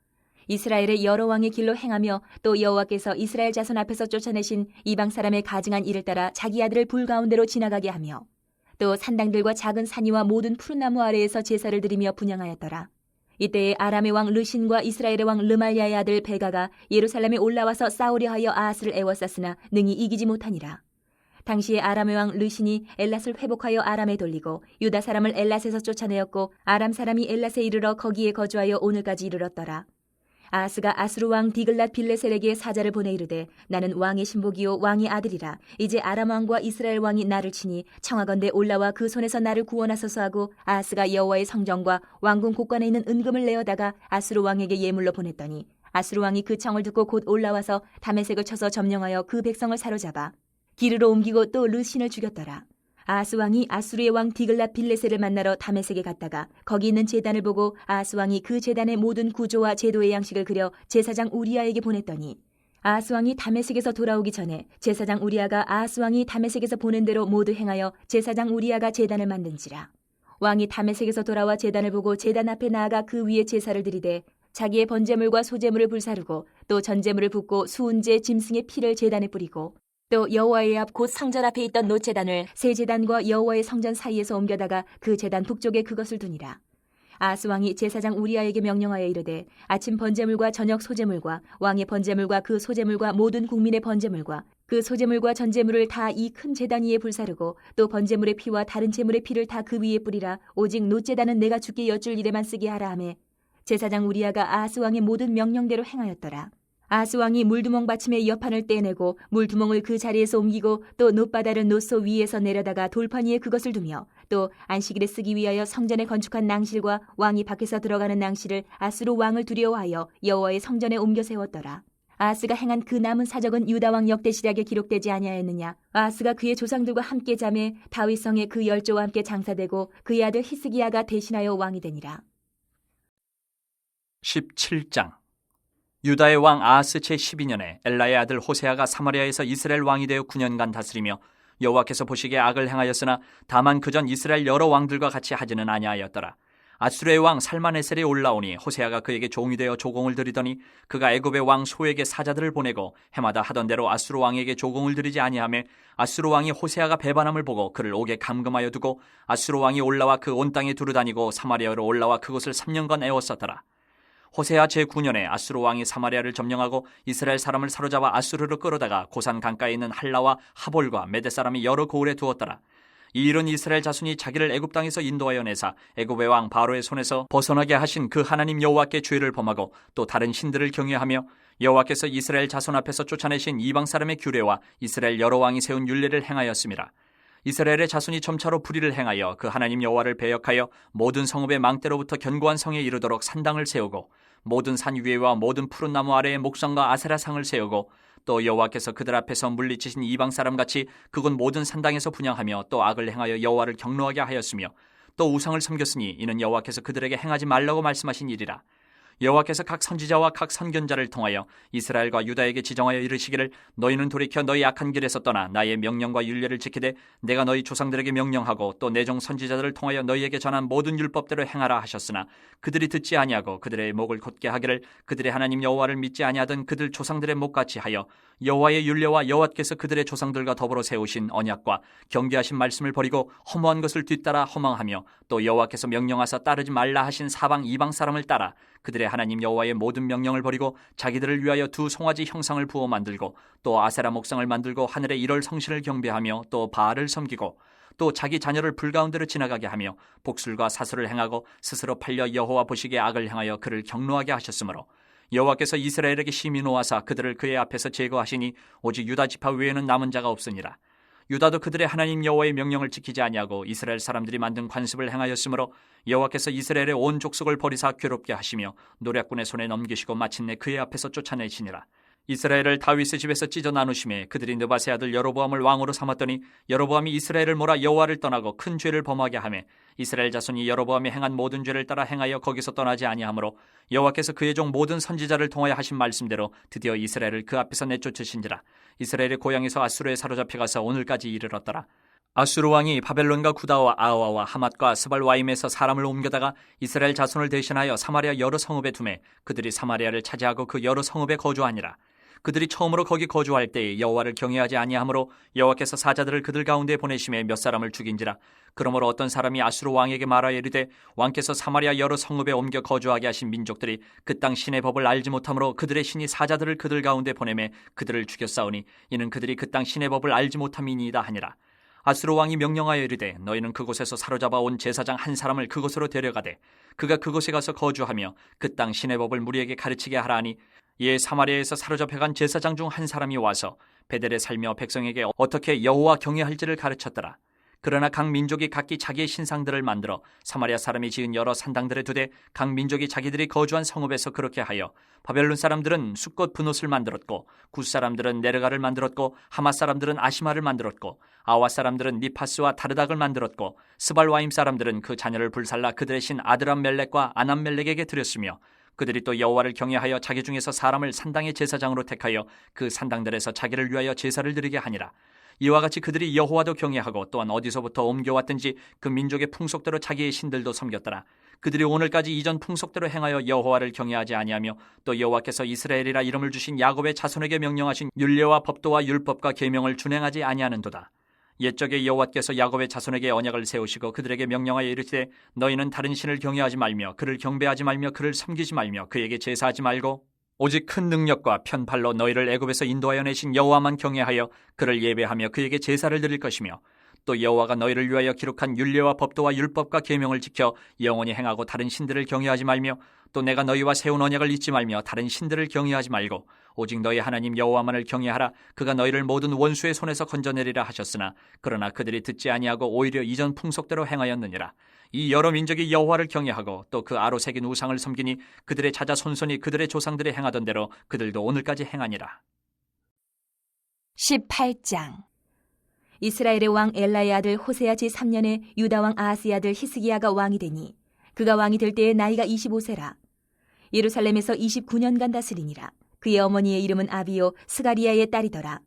Speaker 1: 이스라엘의 여러 왕의 길로 행하며 또 여호와께서 이스라엘 자손 앞에서 쫓아내신 이방 사람의 가증한 일을 따라 자기 아들을 불 가운데로 지나가게 하며 또 산당들과 작은 산이와 모든 푸른 나무 아래에서 제사를 드리며 분향하였더라. 이때에 아람의 왕 르신과 이스라엘의 왕 르말야의 아들 베가가 예루살렘에 올라와서 싸우려 하여 아하스를 애워쌌으나 능히 이기지 못하니라. 당시에 아람의 왕 르신이 엘랏을 회복하여 아람에 돌리고 유다 사람을 엘랏에서 쫓아내었고 아람 사람이 엘랏에 이르러 거기에 거주하여 오늘까지 이르렀더라. 아하스가 아수르 왕 디글랏 빌레셀에게 사자를 보내 이르되 나는 왕의 신복이요 왕의 아들이라. 이제 아람 왕과 이스라엘 왕이 나를 치니 청하건대 올라와 그 손에서 나를 구원하소서 하고 아하스가 여호와의 성전과 왕궁 곳간에 있는 은금을 내어다가 아수르 왕에게 예물로 보냈더니 아수르 왕이 그 청을 듣고 곧 올라와서 다메섹을 쳐서 점령하여 그 백성을 사로잡아 기르로 옮기고 또 르신을 죽였더라. 아하스 왕이 아수르의 왕 디글랏 빌레셀을 만나러 다메섹에 갔다가 거기 있는 제단을 보고 아하스 왕이 그 제단의 모든 구조와 제도의 양식을 그려 제사장 우리아에게 보냈더니 아하스 왕이 다메섹에서 돌아오기 전에 제사장 우리아가 아하스 왕이 다메섹에서 보낸 대로 모두 행하여 제사장 우리아가 제단을 만든지라. 왕이 다메섹에서 돌아와 제단을 보고 제단 앞에 나아가 그 위에 제사를 드리되 자기의 번제물과 소제물을 불사르고 또 전제물을 붓고 수은제 짐승의 피를 제단에 뿌리고 또 여호와의 앞 곧 성전 앞에 있던 노제단을 새 제단과 여호와의 성전 사이에서 옮겨다가 그 제단 북쪽에 그것을 두니라. 아하스 왕이 제사장 우리아에게 명령하여 이르되 아침 번제물과 저녁 소제물과 왕의 번제물과 그 소제물과 모든 국민의 번제물과 그 소제물과 전제물을 다 이 큰 제단 위에 불사르고 또 번제물의 피와 다른 제물의 피를 다 그 위에 뿌리라. 오직 노제단은 내가 주께 여쭐 일에만 쓰게 하라 하매 제사장 우리아가 아하스 왕의 모든 명령대로 행하였더라. 아하스 왕이 물두멍 받침의 여판을 떼내고 물두멍을 그 자리에서 옮기고 또 놋바다를 놋소 위에서 내려다가 돌판 위에 그것을 두며 또 안식일에 쓰기 위하여 성전에 건축한 낭실과 왕이 밖에서 들어가는 낭실을 아수르 왕을 두려워하여 여호와의 성전에 옮겨 세웠더라. 아하스가 행한 그 남은 사적은 유다 왕 역대시략에 기록되지 아니하였느냐. 아하스가 그의 조상들과 함께 잠에 다윗성에 그 열조와 함께 장사되고 그의 아들 히스기야가 대신하여 왕이 되니라.
Speaker 2: 17장. 유다의 왕 아하스 제12년에 엘라의 아들 호세아가 사마리아에서 이스라엘 왕이 되어 9년간 다스리며 여호와께서 보시기에 악을 행하였으나 다만 그전 이스라엘 여러 왕들과 같이 하지는 아니하였더라. 아수르의 왕 살마네셀이 올라오니 호세아가 그에게 종이 되어 조공을 드리더니 그가 애굽의 왕 소에게 사자들을 보내고 해마다 하던 대로 아수르 왕에게 조공을 드리지 아니하며 아수르 왕이 호세아가 배반함을 보고 그를 옥에 감금하여 두고 아수르 왕이 올라와 그 온 땅에 두루다니고 사마리아로 올라와 그곳을 3년간 애워쌌더라. 호세아 제9년에 아수르 왕이 사마리아를 점령하고 이스라엘 사람을 사로잡아 아수르로 끌어다가 고산 강가에 있는 할라와 하볼과 메대 사람이 여러 고을에 두었더라. 이 일은 이스라엘 자손이 자기를 애굽 땅에서 인도하여 내사 애굽의 왕 바로의 손에서 벗어나게 하신 그 하나님 여호와께 죄를 범하고 또 다른 신들을 경외하며 여호와께서 이스라엘 자손 앞에서 쫓아내신 이방 사람의 규례와 이스라엘 여러 왕이 세운 율례를 행하였음이라. 이스라엘의 자손이 점차로 불의를 행하여 그 하나님 여호와를 배역하여 모든 성읍의 망대로부터 견고한 성에 이르도록 산당을 세우고 모든 산 위에와 모든 푸른 나무 아래에 목성과 아세라상을 세우고 또 여호와께서 그들 앞에서 물리치신 이방 사람같이 그곳 모든 산당에서 분향하며 또 악을 행하여 여호와를 경노하게 하였으며 또 우상을 섬겼으니 이는 여호와께서 그들에게 행하지 말라고 말씀하신 일이라. 여호와께서 각 선지자와 각 선견자를 통하여 이스라엘과 유다에게 지정하여 이르시기를 너희는 돌이켜 너희 악한 길에서 떠나 나의 명령과 율례를 지키되 내가 너희 조상들에게 명령하고 또 내 종 선지자들을 통하여 너희에게 전한 모든 율법대로 행하라 하셨으나 그들이 듣지 아니하고 그들의 목을 곧게 하기를 그들의 하나님 여호와를 믿지 아니하던 그들 조상들의 목같이 하여 여호와의 율례와 여호와께서 그들의 조상들과 더불어 세우신 언약과 경계하신 말씀을 버리고 허무한 것을 뒤따라 허망하며 또 여호와께서 명령하사 따르지 말라 하신 사방 이방 사람을 따라 그들의 하나님 여호와의 모든 명령을 버리고 자기들을 위하여 두 송아지 형상을 부어 만들고 또 아세라 목상을 만들고 하늘의 일월 성신을 경배하며 또 바알을 섬기고 또 자기 자녀를 불 가운데로 지나가게 하며 복술과 사술을 행하고 스스로 팔려 여호와 보시기에 악을 행하여 그를 경노하게 하셨으므로 여호와께서 이스라엘에게 심히 노하사 그들을 그의 앞에서 제거하시니 오직 유다 지파 외에는 남은 자가 없으니라. 유다도 그들의 하나님 여호와의 명령을 지키지 아니하고 이스라엘 사람들이 만든 관습을 행하였으므로 여호와께서 이스라엘의 온 족속을 버리사 괴롭게 하시며 노략군의 손에 넘기시고 마침내 그의 앞에서 쫓아내시니라. 이스라엘을 다윗의 집에서 찢어 나누심에 그들이 느바세 아들 여로보암을 왕으로 삼았더니 여로보암이 이스라엘을 몰아 여호와를 떠나고 큰 죄를 범하게 하매 이스라엘 자손이 여로보암이 행한 모든 죄를 따라 행하여 거기서 떠나지 아니하므로 여호와께서 그의 종 모든 선지자를 통하여 하신 말씀대로 드디어 이스라엘을 그 앞에서 내쫓으신지라. 이스라엘의 고향에서 아수르에 사로잡혀 가서 오늘까지 이르렀더라. 아수르 왕이 바벨론과 구다와 아와와 하맛과 스발와임에서 사람을 옮겨다가 이스라엘 자손을 대신하여 사마리아 여러 성읍에 두매 그들이 사마리아를 차지하고 그 여러 성읍에 거주하니라. 그들이 처음으로 거기 거주할 때에 여호와를 경외하지 아니하므로 여호와께서 사자들을 그들 가운데 보내심에 몇 사람을 죽인지라. 그러므로 어떤 사람이 아수르 왕에게 말하여 이르되 왕께서 사마리아 여러 성읍에 옮겨 거주하게 하신 민족들이 그 땅 신의 법을 알지 못하므로 그들의 신이 사자들을 그들 가운데 보내매 그들을 죽였사오니 이는 그들이 그 땅 신의 법을 알지 못함이니이다 하니라. 아수르 왕이 명령하여 이르되 너희는 그곳에서 사로잡아 온 제사장 한 사람을 그곳으로 데려가되 그가 그곳에 가서 거주하며 그 땅 신의 법을 무리에게 가르치게 하라 하니 이에 사마리아에서 사로잡혀간 제사장 중 한 사람이 와서 베델에 살며 백성에게 어떻게 여호와 경외할지를 가르쳤더라. 그러나 각 민족이 각기 자기의 신상들을 만들어 사마리아 사람이 지은 여러 산당들에 두되 각 민족이 자기들이 거주한 성읍에서 그렇게 하여 바벨론 사람들은 숫꽃 분옷을 만들었고 굿 사람들은 네르가를 만들었고 하맛 사람들은 아시마를 만들었고 아와 사람들은 니파스와 다르닥을 만들었고 스발와임 사람들은 그 자녀를 불살라 그들의 신 아드람멜렉과 아남멜렉에게 드렸으며 그들이 또 여호와를 경외하여 자기 중에서 사람을 산당의 제사장으로 택하여 그 산당들에서 자기를 위하여 제사를 드리게 하니라. 이와 같이 그들이 여호와도 경외하고 또한 어디서부터 옮겨왔든지 그 민족의 풍속대로 자기의 신들도 섬겼더라. 그들이 오늘까지 이전 풍속대로 행하여 여호와를 경외하지 아니하며 또 여호와께서 이스라엘이라 이름을 주신 야곱의 자손에게 명령하신 율례와 법도와 율법과 계명을 준행하지 아니하는도다. 옛적에 여호와께서 야곱의 자손에게 언약을 세우시고 그들에게 명령하여 이르시되 너희는 다른 신을 경외하지 말며 그를 경배하지 말며 그를 섬기지 말며 그에게 제사하지 말고 오직 큰 능력과 편팔로 너희를 애굽에서 인도하여 내신 여호와만 경외하여 그를 예배하며 그에게 제사를 드릴 것이며 또 여호와가 너희를 위하여 기록한 율례와 법도와 율법과 계명을 지켜 영원히 행하고 다른 신들을 경외하지 말며 또 내가 너희와 세운 언약을 잊지 말며 다른 신들을 경외하지 말고 오직 너희 하나님 여호와만을 경외하라. 그가 너희를 모든 원수의 손에서 건져내리라 하셨으나 그러나 그들이 듣지 아니하고 오히려 이전 풍속대로 행하였느니라. 이 여러 민족이 여호와를 경외하고 또 그 아로 새긴 우상을 섬기니 그들의 자자 손손이 그들의 조상들이 행하던 대로 그들도 오늘까지 행하니라.
Speaker 1: 18장. 이스라엘의 왕 엘라의 아들 호세아 제3년에 유다 왕 아하스의 아들 히스기야가 왕이 되니 그가 왕이 될 때에 나이가 25세라. 예루살렘에서 29년간 다스리니라. 그의 어머니의 이름은 아비요 스가리야의 딸이더라.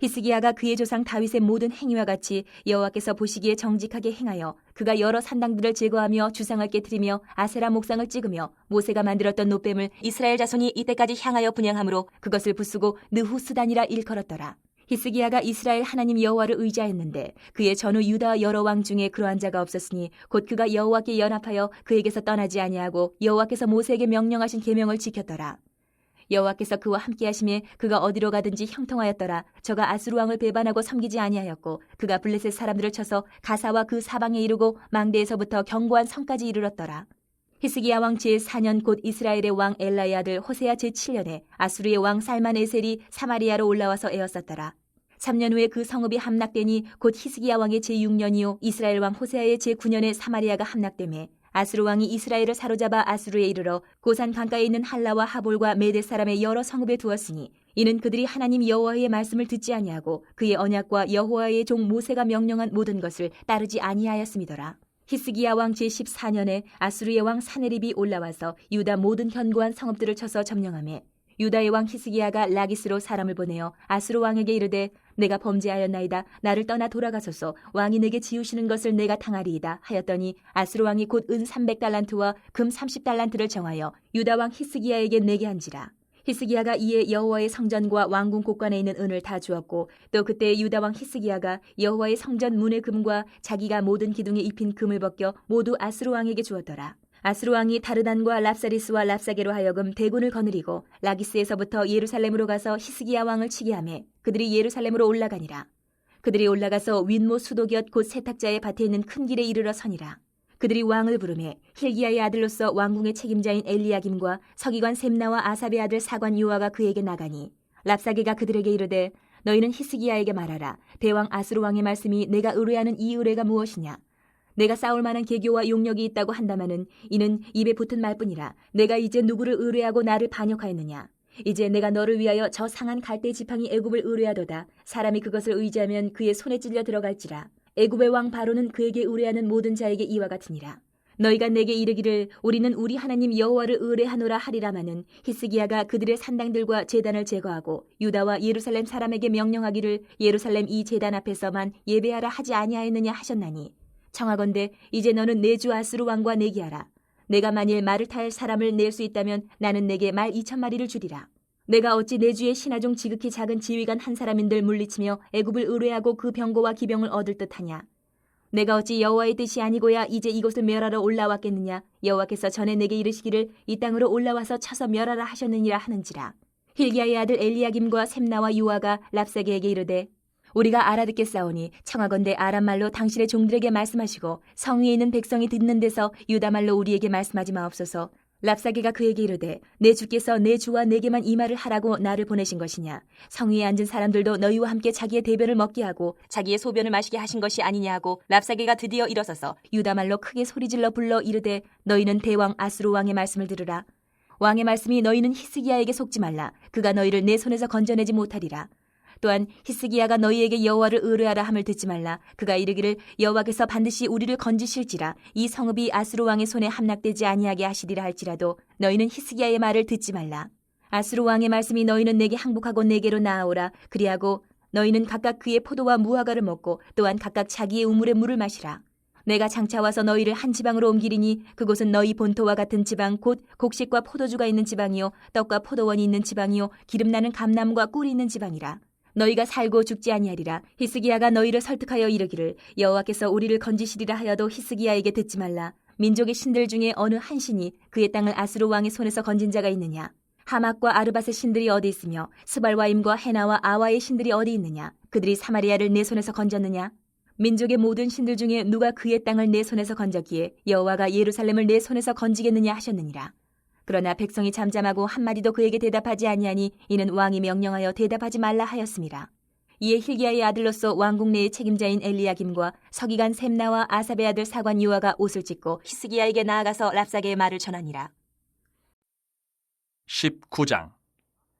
Speaker 1: 히스기야가 그의 조상 다윗의 모든 행위와 같이 여호와께서 보시기에 정직하게 행하여 그가 여러 산당들을 제거하며 주상을 깨뜨리며 아세라 목상을 찍으며 모세가 만들었던 노뱀을 이스라엘 자손이 이때까지 향하여 분향함으로 그것을 부수고 느후스단이라 일컬었더라. 히스기야가 이스라엘 하나님 여호와를 의지하였는데 그의 전후 유다 여러 왕 중에 그러한 자가 없었으니 곧 그가 여호와께 연합하여 그에게서 떠나지 아니하고 여호와께서 모세에게 명령하신 계명을 지켰더라. 여호와께서 그와 함께하심에 그가 어디로 가든지 형통하였더라. 저가 아수르 왕을 배반하고 섬기지 아니하였고 그가 블레셋 사람들을 쳐서 가사와 그 사방에 이르고 망대에서부터 견고한 성까지 이르렀더라. 히스기야 왕 제4년 곧 이스라엘의 왕 엘라의 아들 호세아 제7년에 아수르의 왕 살만에셀이 사마리아로 올라와서 에워쌌더라. 3년 후에 그 성읍이 함락되니 곧 히스기야 왕의 제6년이요 이스라엘 왕 호세아의 제9년에 사마리아가 함락되매 아수르 왕이 이스라엘을 사로잡아 아수르에 이르러 고산 강가에 있는 할라와 하볼과 메대 사람의 여러 성읍에 두었으니 이는 그들이 하나님 여호와의 말씀을 듣지 아니하고 그의 언약과 여호와의 종 모세가 명령한 모든 것을 따르지 아니하였음이더라. 히스기야 왕 제14년에 아수르의 왕 사네립이 올라와서 유다 모든 견고한 성읍들을 쳐서 점령하매 유다의 왕 히스기야가 라기스로 사람을 보내어 아수르 왕에게 이르되 내가 범죄하였나이다. 나를 떠나 돌아가소서. 왕이 내게 지우시는 것을 내가 당하리이다 하였더니 아수르 왕이 곧 은 300달란트와 금 30달란트를 정하여 유다 왕 히스기야에게 내게 한지라. 히스기야가 이에 여호와의 성전과 왕궁 곳간에 있는 은을 다 주었고 또 그때 유다 왕 히스기야가 여호와의 성전 문의 금과 자기가 모든 기둥에 입힌 금을 벗겨 모두 아수르 왕에게 주었더라. 아수르 왕이 다르단과 랍사리스와 랍사게로 하여금 대군을 거느리고 라기스에서부터 예루살렘으로 가서 히스기야 왕을 치게 하매 그들이 예루살렘으로 올라가니라. 그들이 올라가서 윗모 수도곁 곧 세탁자의 밭에 있는 큰 길에 이르러 서니라. 그들이 왕을 부르매 힐기야의 아들로서 왕궁의 책임자인 엘리야김과 서기관 셈나와 아삽의 아들 사관 요아가 그에게 나가니 랍사게가 그들에게 이르되 너희는 히스기야에게 말하라. 대왕 아수르 왕의 말씀이 내가 의뢰하는 이 의뢰가 무엇이냐. 내가 싸울 만한 계교와 용력이 있다고 한다마는 이는 입에 붙은 말뿐이라. 내가 이제 누구를 의뢰하고 나를 반역하였느냐. 이제 내가 너를 위하여 저 상한 갈대 지팡이 애굽을 의뢰하도다. 사람이 그것을 의지하면 그의 손에 찔려 들어갈지라. 애굽의 왕 바로는 그에게 의뢰하는 모든 자에게 이와 같으니라. 너희가 내게 이르기를 우리는 우리 하나님 여호와를 의뢰하노라 하리라마는 히스기야가 그들의 산당들과 제단을 제거하고 유다와 예루살렘 사람에게 명령하기를 예루살렘 이 제단 앞에서만 예배하라 하지 아니하였느냐 하셨나니 청하건대 이제 너는 내 주 아수르 왕과 내기하라. 내가 만일 말을 탈 사람을 낼 수 있다면 나는 내게 말 2,000마리를 주리라. 내가 어찌 내 주의 신하중 지극히 작은 지휘관 한 사람인들 물리치며 애굽을 의뢰하고 그 병거와 기병을 얻을 듯하냐. 내가 어찌 여호와의 뜻이 아니고야 이제 이곳을 멸하러 올라왔겠느냐. 여호와께서 전에 내게 이르시기를 이 땅으로 올라와서 쳐서 멸하라 하셨느니라 하는지라. 힐기야의 아들 엘리야김과 셈나와 유아가 랍사게에게 이르되 우리가 알아듣겠사오니 청하건대 아람 말로 당신의 종들에게 말씀하시고 성 위에 있는 백성이 듣는 데서 유다 말로 우리에게 말씀하지 마옵소서. 랍사게가 그에게 이르되 내 주께서 내 주와 내게만 이 말을 하라고 나를 보내신 것이냐. 성 위에 앉은 사람들도 너희와 함께 자기의 대변을 먹게 하고 자기의 소변을 마시게 하신 것이 아니냐 하고 랍사게가 드디어 일어서서 유다 말로 크게 소리질러 불러 이르되 너희는 대왕 아수르 왕의 말씀을 들으라. 왕의 말씀이 너희는 히스기야에게 속지 말라. 그가 너희를 내 손에서 건져내지 못하리라. 또한 히스기야가 너희에게 여호와를 의뢰하라 함을 듣지 말라. 그가 이르기를 여호와께서 반드시 우리를 건지실지라 이 성읍이 아수르 왕의 손에 함락되지 아니하게 하시리라 할지라도 너희는 히스기야의 말을 듣지 말라. 아수르 왕의 말씀이 너희는 내게 항복하고 내게로 나아오라. 그리하고 너희는 각각 그의 포도와 무화과를 먹고 또한 각각 자기의 우물의 물을 마시라. 내가 장차 와서 너희를 한 지방으로 옮기리니 그곳은 너희 본토와 같은 지방 곧 곡식과 포도주가 있는 지방이요 떡과 포도원이 있는 지방이요 기름나는 감나무가 꿀이 있는 지방이라. 너희가 살고 죽지 아니하리라. 히스기야가 너희를 설득하여 이르기를 여호와께서 우리를 건지시리라 하여도 히스기야에게 듣지 말라. 민족의 신들 중에 어느 한 신이 그의 땅을 아수르 왕의 손에서 건진 자가 있느냐. 하맛과 아르밧의 신들이 어디 있으며 스발와임과 헤나와 아와의 신들이 어디 있느냐. 그들이 사마리아를 내 손에서 건졌느냐. 민족의 모든 신들 중에 누가 그의 땅을 내 손에서 건졌기에 여호와가 예루살렘을 내 손에서 건지겠느냐 하셨느니라. 그러나 백성이 잠잠하고 한마디도 그에게 대답하지 아니하니 이는 왕이 명령하여 대답하지 말라 하였습니다. 이에 힐기야의 아들로서 왕궁 내의 책임자인 엘리야김과 서기관 셈나와 아삽의 아들 사관 요아가 옷을 찢고 히스기야에게 나아가서 랍사게의 말을 전하니라.
Speaker 2: 19장.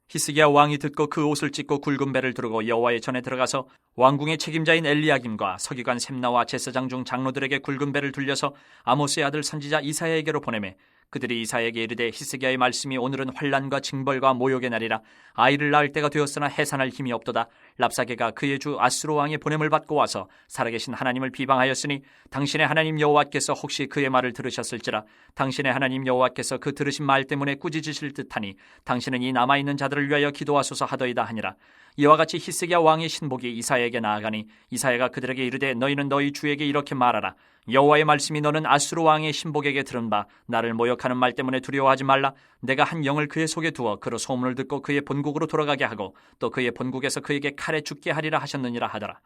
Speaker 2: 히스기야 왕이 듣고 그 옷을 찢고 굵은 배를 두르고 여호와의 전에 들어가서 왕궁의 책임자인 엘리야김과 서기관 셈나와 제사장 중 장로들에게 굵은 배를 둘려서 아모스의 아들 선지자 이사야에게로 보내매 그들이 이사야에게 이르되 히스기야의 말씀이 오늘은 환난과 징벌과 모욕의 날이라. 아이를 낳을 때가 되었으나 해산할 힘이 없도다. 랍사게가 그의 주 아수르 왕의 보냄을 받고 와서 살아계신 하나님을 비방하였으니 당신의 하나님 여호와께서 혹시 그의 말을 들으셨을지라. 당신의 하나님 여호와께서 그 들으신 말 때문에 꾸짖으실 듯하니 당신은 이 남아있는 자들을 위하여 기도하소서 하더이다 하니라. 이와 같이 히스기야 왕의 신복이 이사야에게 나아가니 이사야가 그들에게 이르되 너희는 너희 주에게 이렇게 말하라. 여호와의 말씀이 너는 아수르 왕의 신복에게 들은 바 나를 모욕하는 말 때문에 두려워하지 말라. 내가 한 영을 그의 속에 두어 그로 소문을 듣고 그의 본국으로 돌아가게 하고 또 그의 본국에서 그에게 칼에 죽게 하리라 하셨느니라 하더라.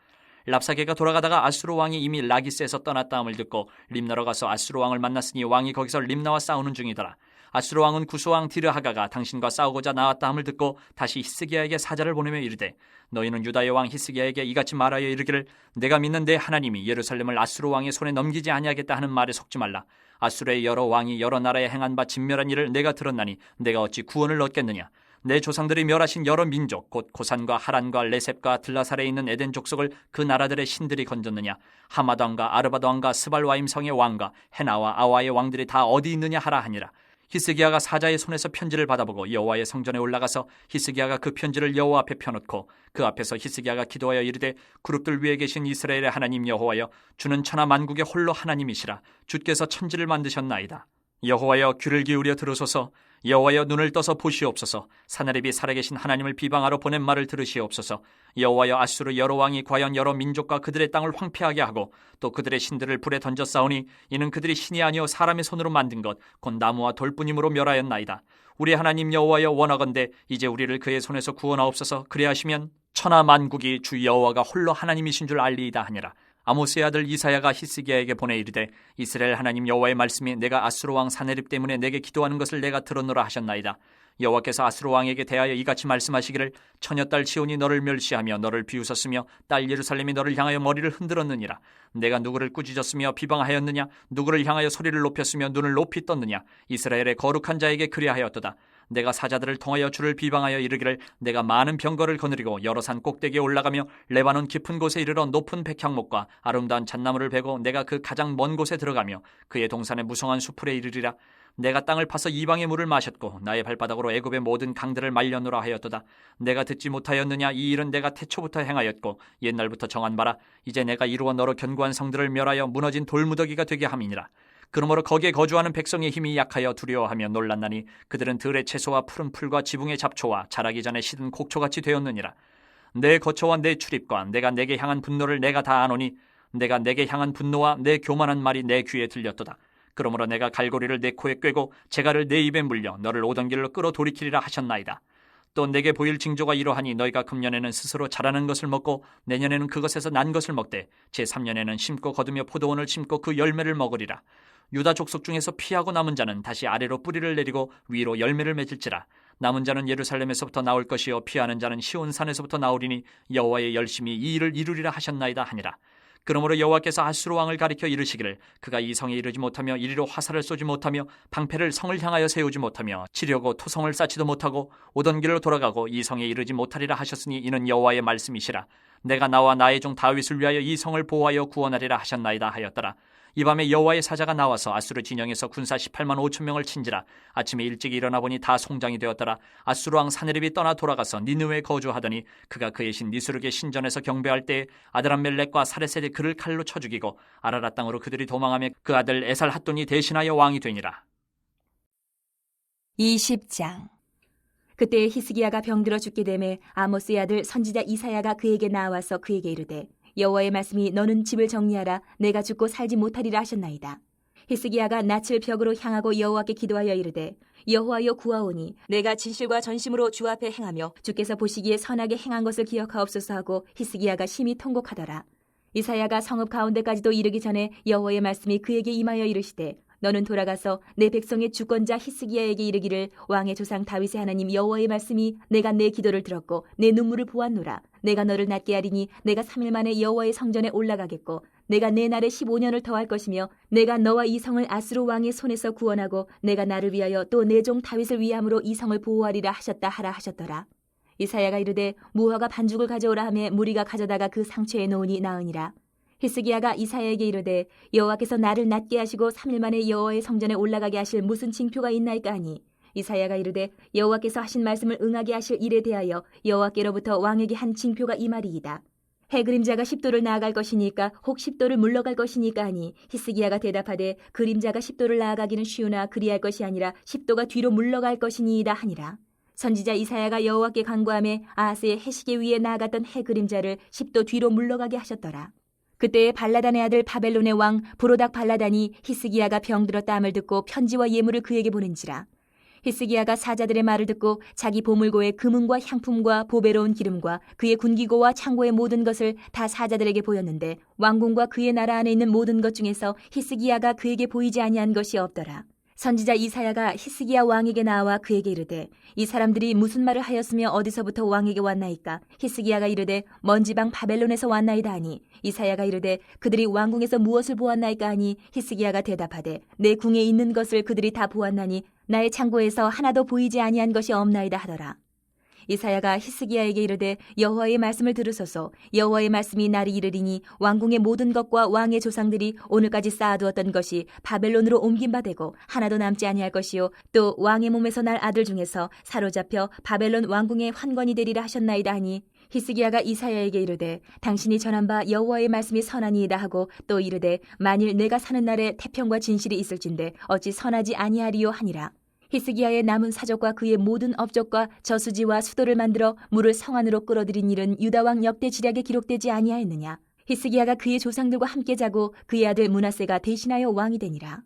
Speaker 2: 랍사게가 돌아가다가 아수르 왕이 이미 라기스에서 떠났다 함을 듣고 림나로 가서 아수르 왕을 만났으니 왕이 거기서 림나와 싸우는 중이더라. 아수르 왕은 구스왕 디르하가가 당신과 싸우고자 나왔다 함을 듣고 다시 히스기야에게 사자를 보내며 이르되 너희는 유다의 왕 히스기야에게 이같이 말하여 이르기를 내가 믿는 내 하나님이 예루살렘을 아수르 왕의 손에 넘기지 아니하겠다 하는 말에 속지 말라. 아수르의 여러 왕이 여러 나라에 행한 바 진멸한 일을 내가 들었나니 내가 어찌 구원을 얻겠느냐. 내 조상들이 멸하신 여러 민족 곧 고산과 하란과 레셉과 들라살에 있는 에덴 족속을 그 나라들의 신들이 건졌느냐. 하마드 왕과 아르바드 왕과 스발와임 성의 왕과 헤나와 아와의 왕들이 다 어디 있느냐 하라 하니라. 히스기야가 사자의 손에서 편지를 받아보고 여호와의 성전에 올라가서 히스기야가 그 편지를 여호와 앞에 펴놓고 그 앞에서 히스기야가 기도하여 이르되 그룹들 위에 계신 이스라엘의 하나님 여호와여 주는 천하 만국의 홀로 하나님이시라. 주께서 천지를 만드셨나이다. 여호와여 귀를 기울여 들으소서. 여호와여 눈을 떠서 보시옵소서. 사나립이 살아계신 하나님을 비방하러 보낸 말을 들으시옵소서. 여호와여 아수르 여러 왕이 과연 여러 민족과 그들의 땅을 황폐하게 하고 또 그들의 신들을 불에 던져 싸우니 이는 그들이 신이 아니요 사람의 손으로 만든 것 곧 나무와 돌뿐임으로 멸하였나이다. 우리 하나님 여호와여 원하건대 이제 우리를 그의 손에서 구원하옵소서. 그리하시면 천하 만국이 주 여호와가 홀로 하나님이신 줄 알리이다 하니라. 아모스의 아들 이사야가 히스기야에게 보내 이르되 이스라엘 하나님 여호와의 말씀이 내가 아수르 왕 사네립 때문에 내게 기도하는 것을 내가 들었노라 하셨나이다. 여호와께서 아수르 왕에게 대하여 이같이 말씀하시기를 처녀딸 시온이 너를 멸시하며 너를 비웃었으며 딸 예루살렘이 너를 향하여 머리를 흔들었느니라. 내가 누구를 꾸짖었으며 비방하였느냐. 누구를 향하여 소리를 높였으며 눈을 높이 떴느냐. 이스라엘의 거룩한 자에게 그리하였도다. 내가 사자들을 통하여 주를 비방하여 이르기를 내가 많은 병거를 거느리고 여러 산 꼭대기에 올라가며 레바논 깊은 곳에 이르러 높은 백향목과 아름다운 잣나무를 베고 내가 그 가장 먼 곳에 들어가며 그의 동산의 무성한 수풀에 이르리라. 내가 땅을 파서 이방의 물을 마셨고 나의 발바닥으로 애굽의 모든 강들을 말려놓으라 하였도다. 내가 듣지 못하였느냐? 이 일은 내가 태초부터 행하였고 옛날부터 정한 바라. 이제 내가 이루어 너로 견고한 성들을 멸하여 무너진 돌무더기가 되게 함이니라. 그러므로 거기에 거주하는 백성의 힘이 약하여 두려워하며 놀랐나니 그들은 들의 채소와 푸른 풀과 지붕의 잡초와 자라기 전에 시든 곡초같이 되었느니라. 내 거처와 내 출입과 내가 내게 향한 분노를 내가 다 아노니 내가 내게 향한 분노와 내 교만한 말이 내 귀에 들렸도다. 그러므로 내가 갈고리를 내 코에 꿰고 재갈을 내 입에 물려 너를 오던 길로 끌어 돌이키리라 하셨나이다. 또 내게 보일 징조가 이러하니 너희가 금년에는 스스로 자라는 것을 먹고 내년에는 그것에서 난 것을 먹되 제3년에는 심고 거두며 포도원을 심고 그 열매를 먹으리라. 유다 족속 중에서 피하고 남은 자는 다시 아래로 뿌리를 내리고 위로 열매를 맺을지라. 남은 자는 예루살렘에서부터 나올 것이요 피하는 자는 시온산에서부터 나오리니 여호와의 열심히 이 일을 이루리라 하셨나이다 하니라. 그러므로 여호와께서 아수르 왕을 가리켜 이르시기를 그가 이 성에 이르지 못하며 이리로 화살을 쏘지 못하며 방패를 성을 향하여 세우지 못하며 치려고 토성을 쌓지도 못하고 오던 길로 돌아가고 이 성에 이르지 못하리라 하셨으니 이는 여호와의 말씀이시라. 내가 나와 나의 종 다윗을 위하여 이 성을 보호하여 구원하리라 하셨나이다 하였더라. 이 밤에 여호와의 사자가 나와서 아수르 진영에서 군사 18만 5천 명을 친지라. 아침에 일찍 일어나 보니 다 송장이 되었더라. 아수르 왕 사네립이 떠나 돌아가서 니느웨에 거주하더니 그가 그의 신 니스룩의 신전에서 경배할 때에 아드람멜렉과 사레셋이 그를 칼로 쳐 죽이고 아라랏 땅으로 그들이 도망하며 그 아들 에살핫돈이 대신하여 왕이 되니라.
Speaker 1: 20장. 그때 히스기야가 병들어 죽게 되매 아모스의 아들 선지자 이사야가 그에게 나와서 그에게 이르되 여호와의 말씀이 너는 집을 정리하라. 내가 죽고 살지 못하리라 하셨나이다. 히스기야가 낯을 벽으로 향하고 여호와께 기도하여 이르되 여호와여 구하오니 내가 진실과 전심으로 주 앞에 행하며 주께서 보시기에 선하게 행한 것을 기억하옵소서 하고 히스기야가 심히 통곡하더라. 이사야가 성읍 가운데까지도 이르기 전에 여호와의 말씀이 그에게 임하여 이르시되 너는 돌아가서 내 백성의 주권자 히스기야에게 이르기를 왕의 조상 다윗의 하나님 여호와의 말씀이 내가 내 기도를 들었고 내 눈물을 보았노라. 내가 너를 낫게 하리니 내가 3일 만에 여호와의 성전에 올라가겠고 내가 내 날에 15년을 더할 것이며 내가 너와 이 성을 아수르 왕의 손에서 구원하고 내가 나를 위하여 또 내 종 다윗을 위함으로 이 성을 보호하리라 하셨다 하라 하셨더라. 이사야가 이르되 무화과 반죽을 가져오라 하매 무리가 가져다가 그 상처에 놓으니 나으니라. 히스기야가 이사야에게 이르되 여호와께서 나를 낫게 하시고 3일 만에 여호와의 성전에 올라가게 하실 무슨 징표가 있나이까 하니 이사야가 이르되 여호와께서 하신 말씀을 응하게 하실 일에 대하여 여호와께로부터 왕에게 한 징표가 이 말이이다. 해 그림자가 10도를 나아갈 것이니까 혹 10도를 물러갈 것이니까 하니 히스기야가 대답하되 그림자가 10도를 나아가기는 쉬우나 그리할 것이 아니라 10도가 뒤로 물러갈 것이니이다 하니라. 선지자 이사야가 여호와께 간구하매 아하스의 해시계 위에 나아갔던 해 그림자를 10도 뒤로 물러가게 하셨더라. 그때 발라단의 아들 바벨론의 왕 브로닥 발라단이 히스기야가 병들었다 함을 듣고 편지와 예물을 그에게 보낸지라. 히스기야가 사자들의 말을 듣고 자기 보물고의 금은과 향품과 보배로운 기름과 그의 군기고와 창고의 모든 것을 다 사자들에게 보였는데 왕궁과 그의 나라 안에 있는 모든 것 중에서 히스기야가 그에게 보이지 아니한 것이 없더라. 선지자 이사야가 히스기야 왕에게 나와 그에게 이르되 이 사람들이 무슨 말을 하였으며 어디서부터 왕에게 왔나이까? 히스기야가 이르되 먼 지방 바벨론에서 왔나이다 하니 이사야가 이르되 그들이 왕궁에서 무엇을 보았나이까 하니 히스기야가 대답하되 내 궁에 있는 것을 그들이 다 보았나니 나의 창고에서 하나도 보이지 아니한 것이 없나이다 하더라. 이사야가 히스기야에게 이르되 여호와의 말씀을 들으소서. 여호와의 말씀이 날이 이르리니 왕궁의 모든 것과 왕의 조상들이 오늘까지 쌓아두었던 것이 바벨론으로 옮긴 바 되고 하나도 남지 아니할 것이요 또 왕의 몸에서 날 아들 중에서 사로잡혀 바벨론 왕궁의 환관이 되리라 하셨나이다 하니 히스기야가 이사야에게 이르되 당신이 전한 바 여호와의 말씀이 선하니이다 하고 또 이르되 만일 내가 사는 날에 태평과 진실이 있을진데 어찌 선하지 아니하리요 하니라. 히스기야의 남은 사적과 그의 모든 업적과 저수지와 수도를 만들어 물을 성 안으로 끌어들인 일은 유다왕 역대 지략에 기록되지 아니하였느냐. 히스기야가 그의 조상들과 함께 자고 그의 아들 므낫세가 대신하여 왕이 되니라.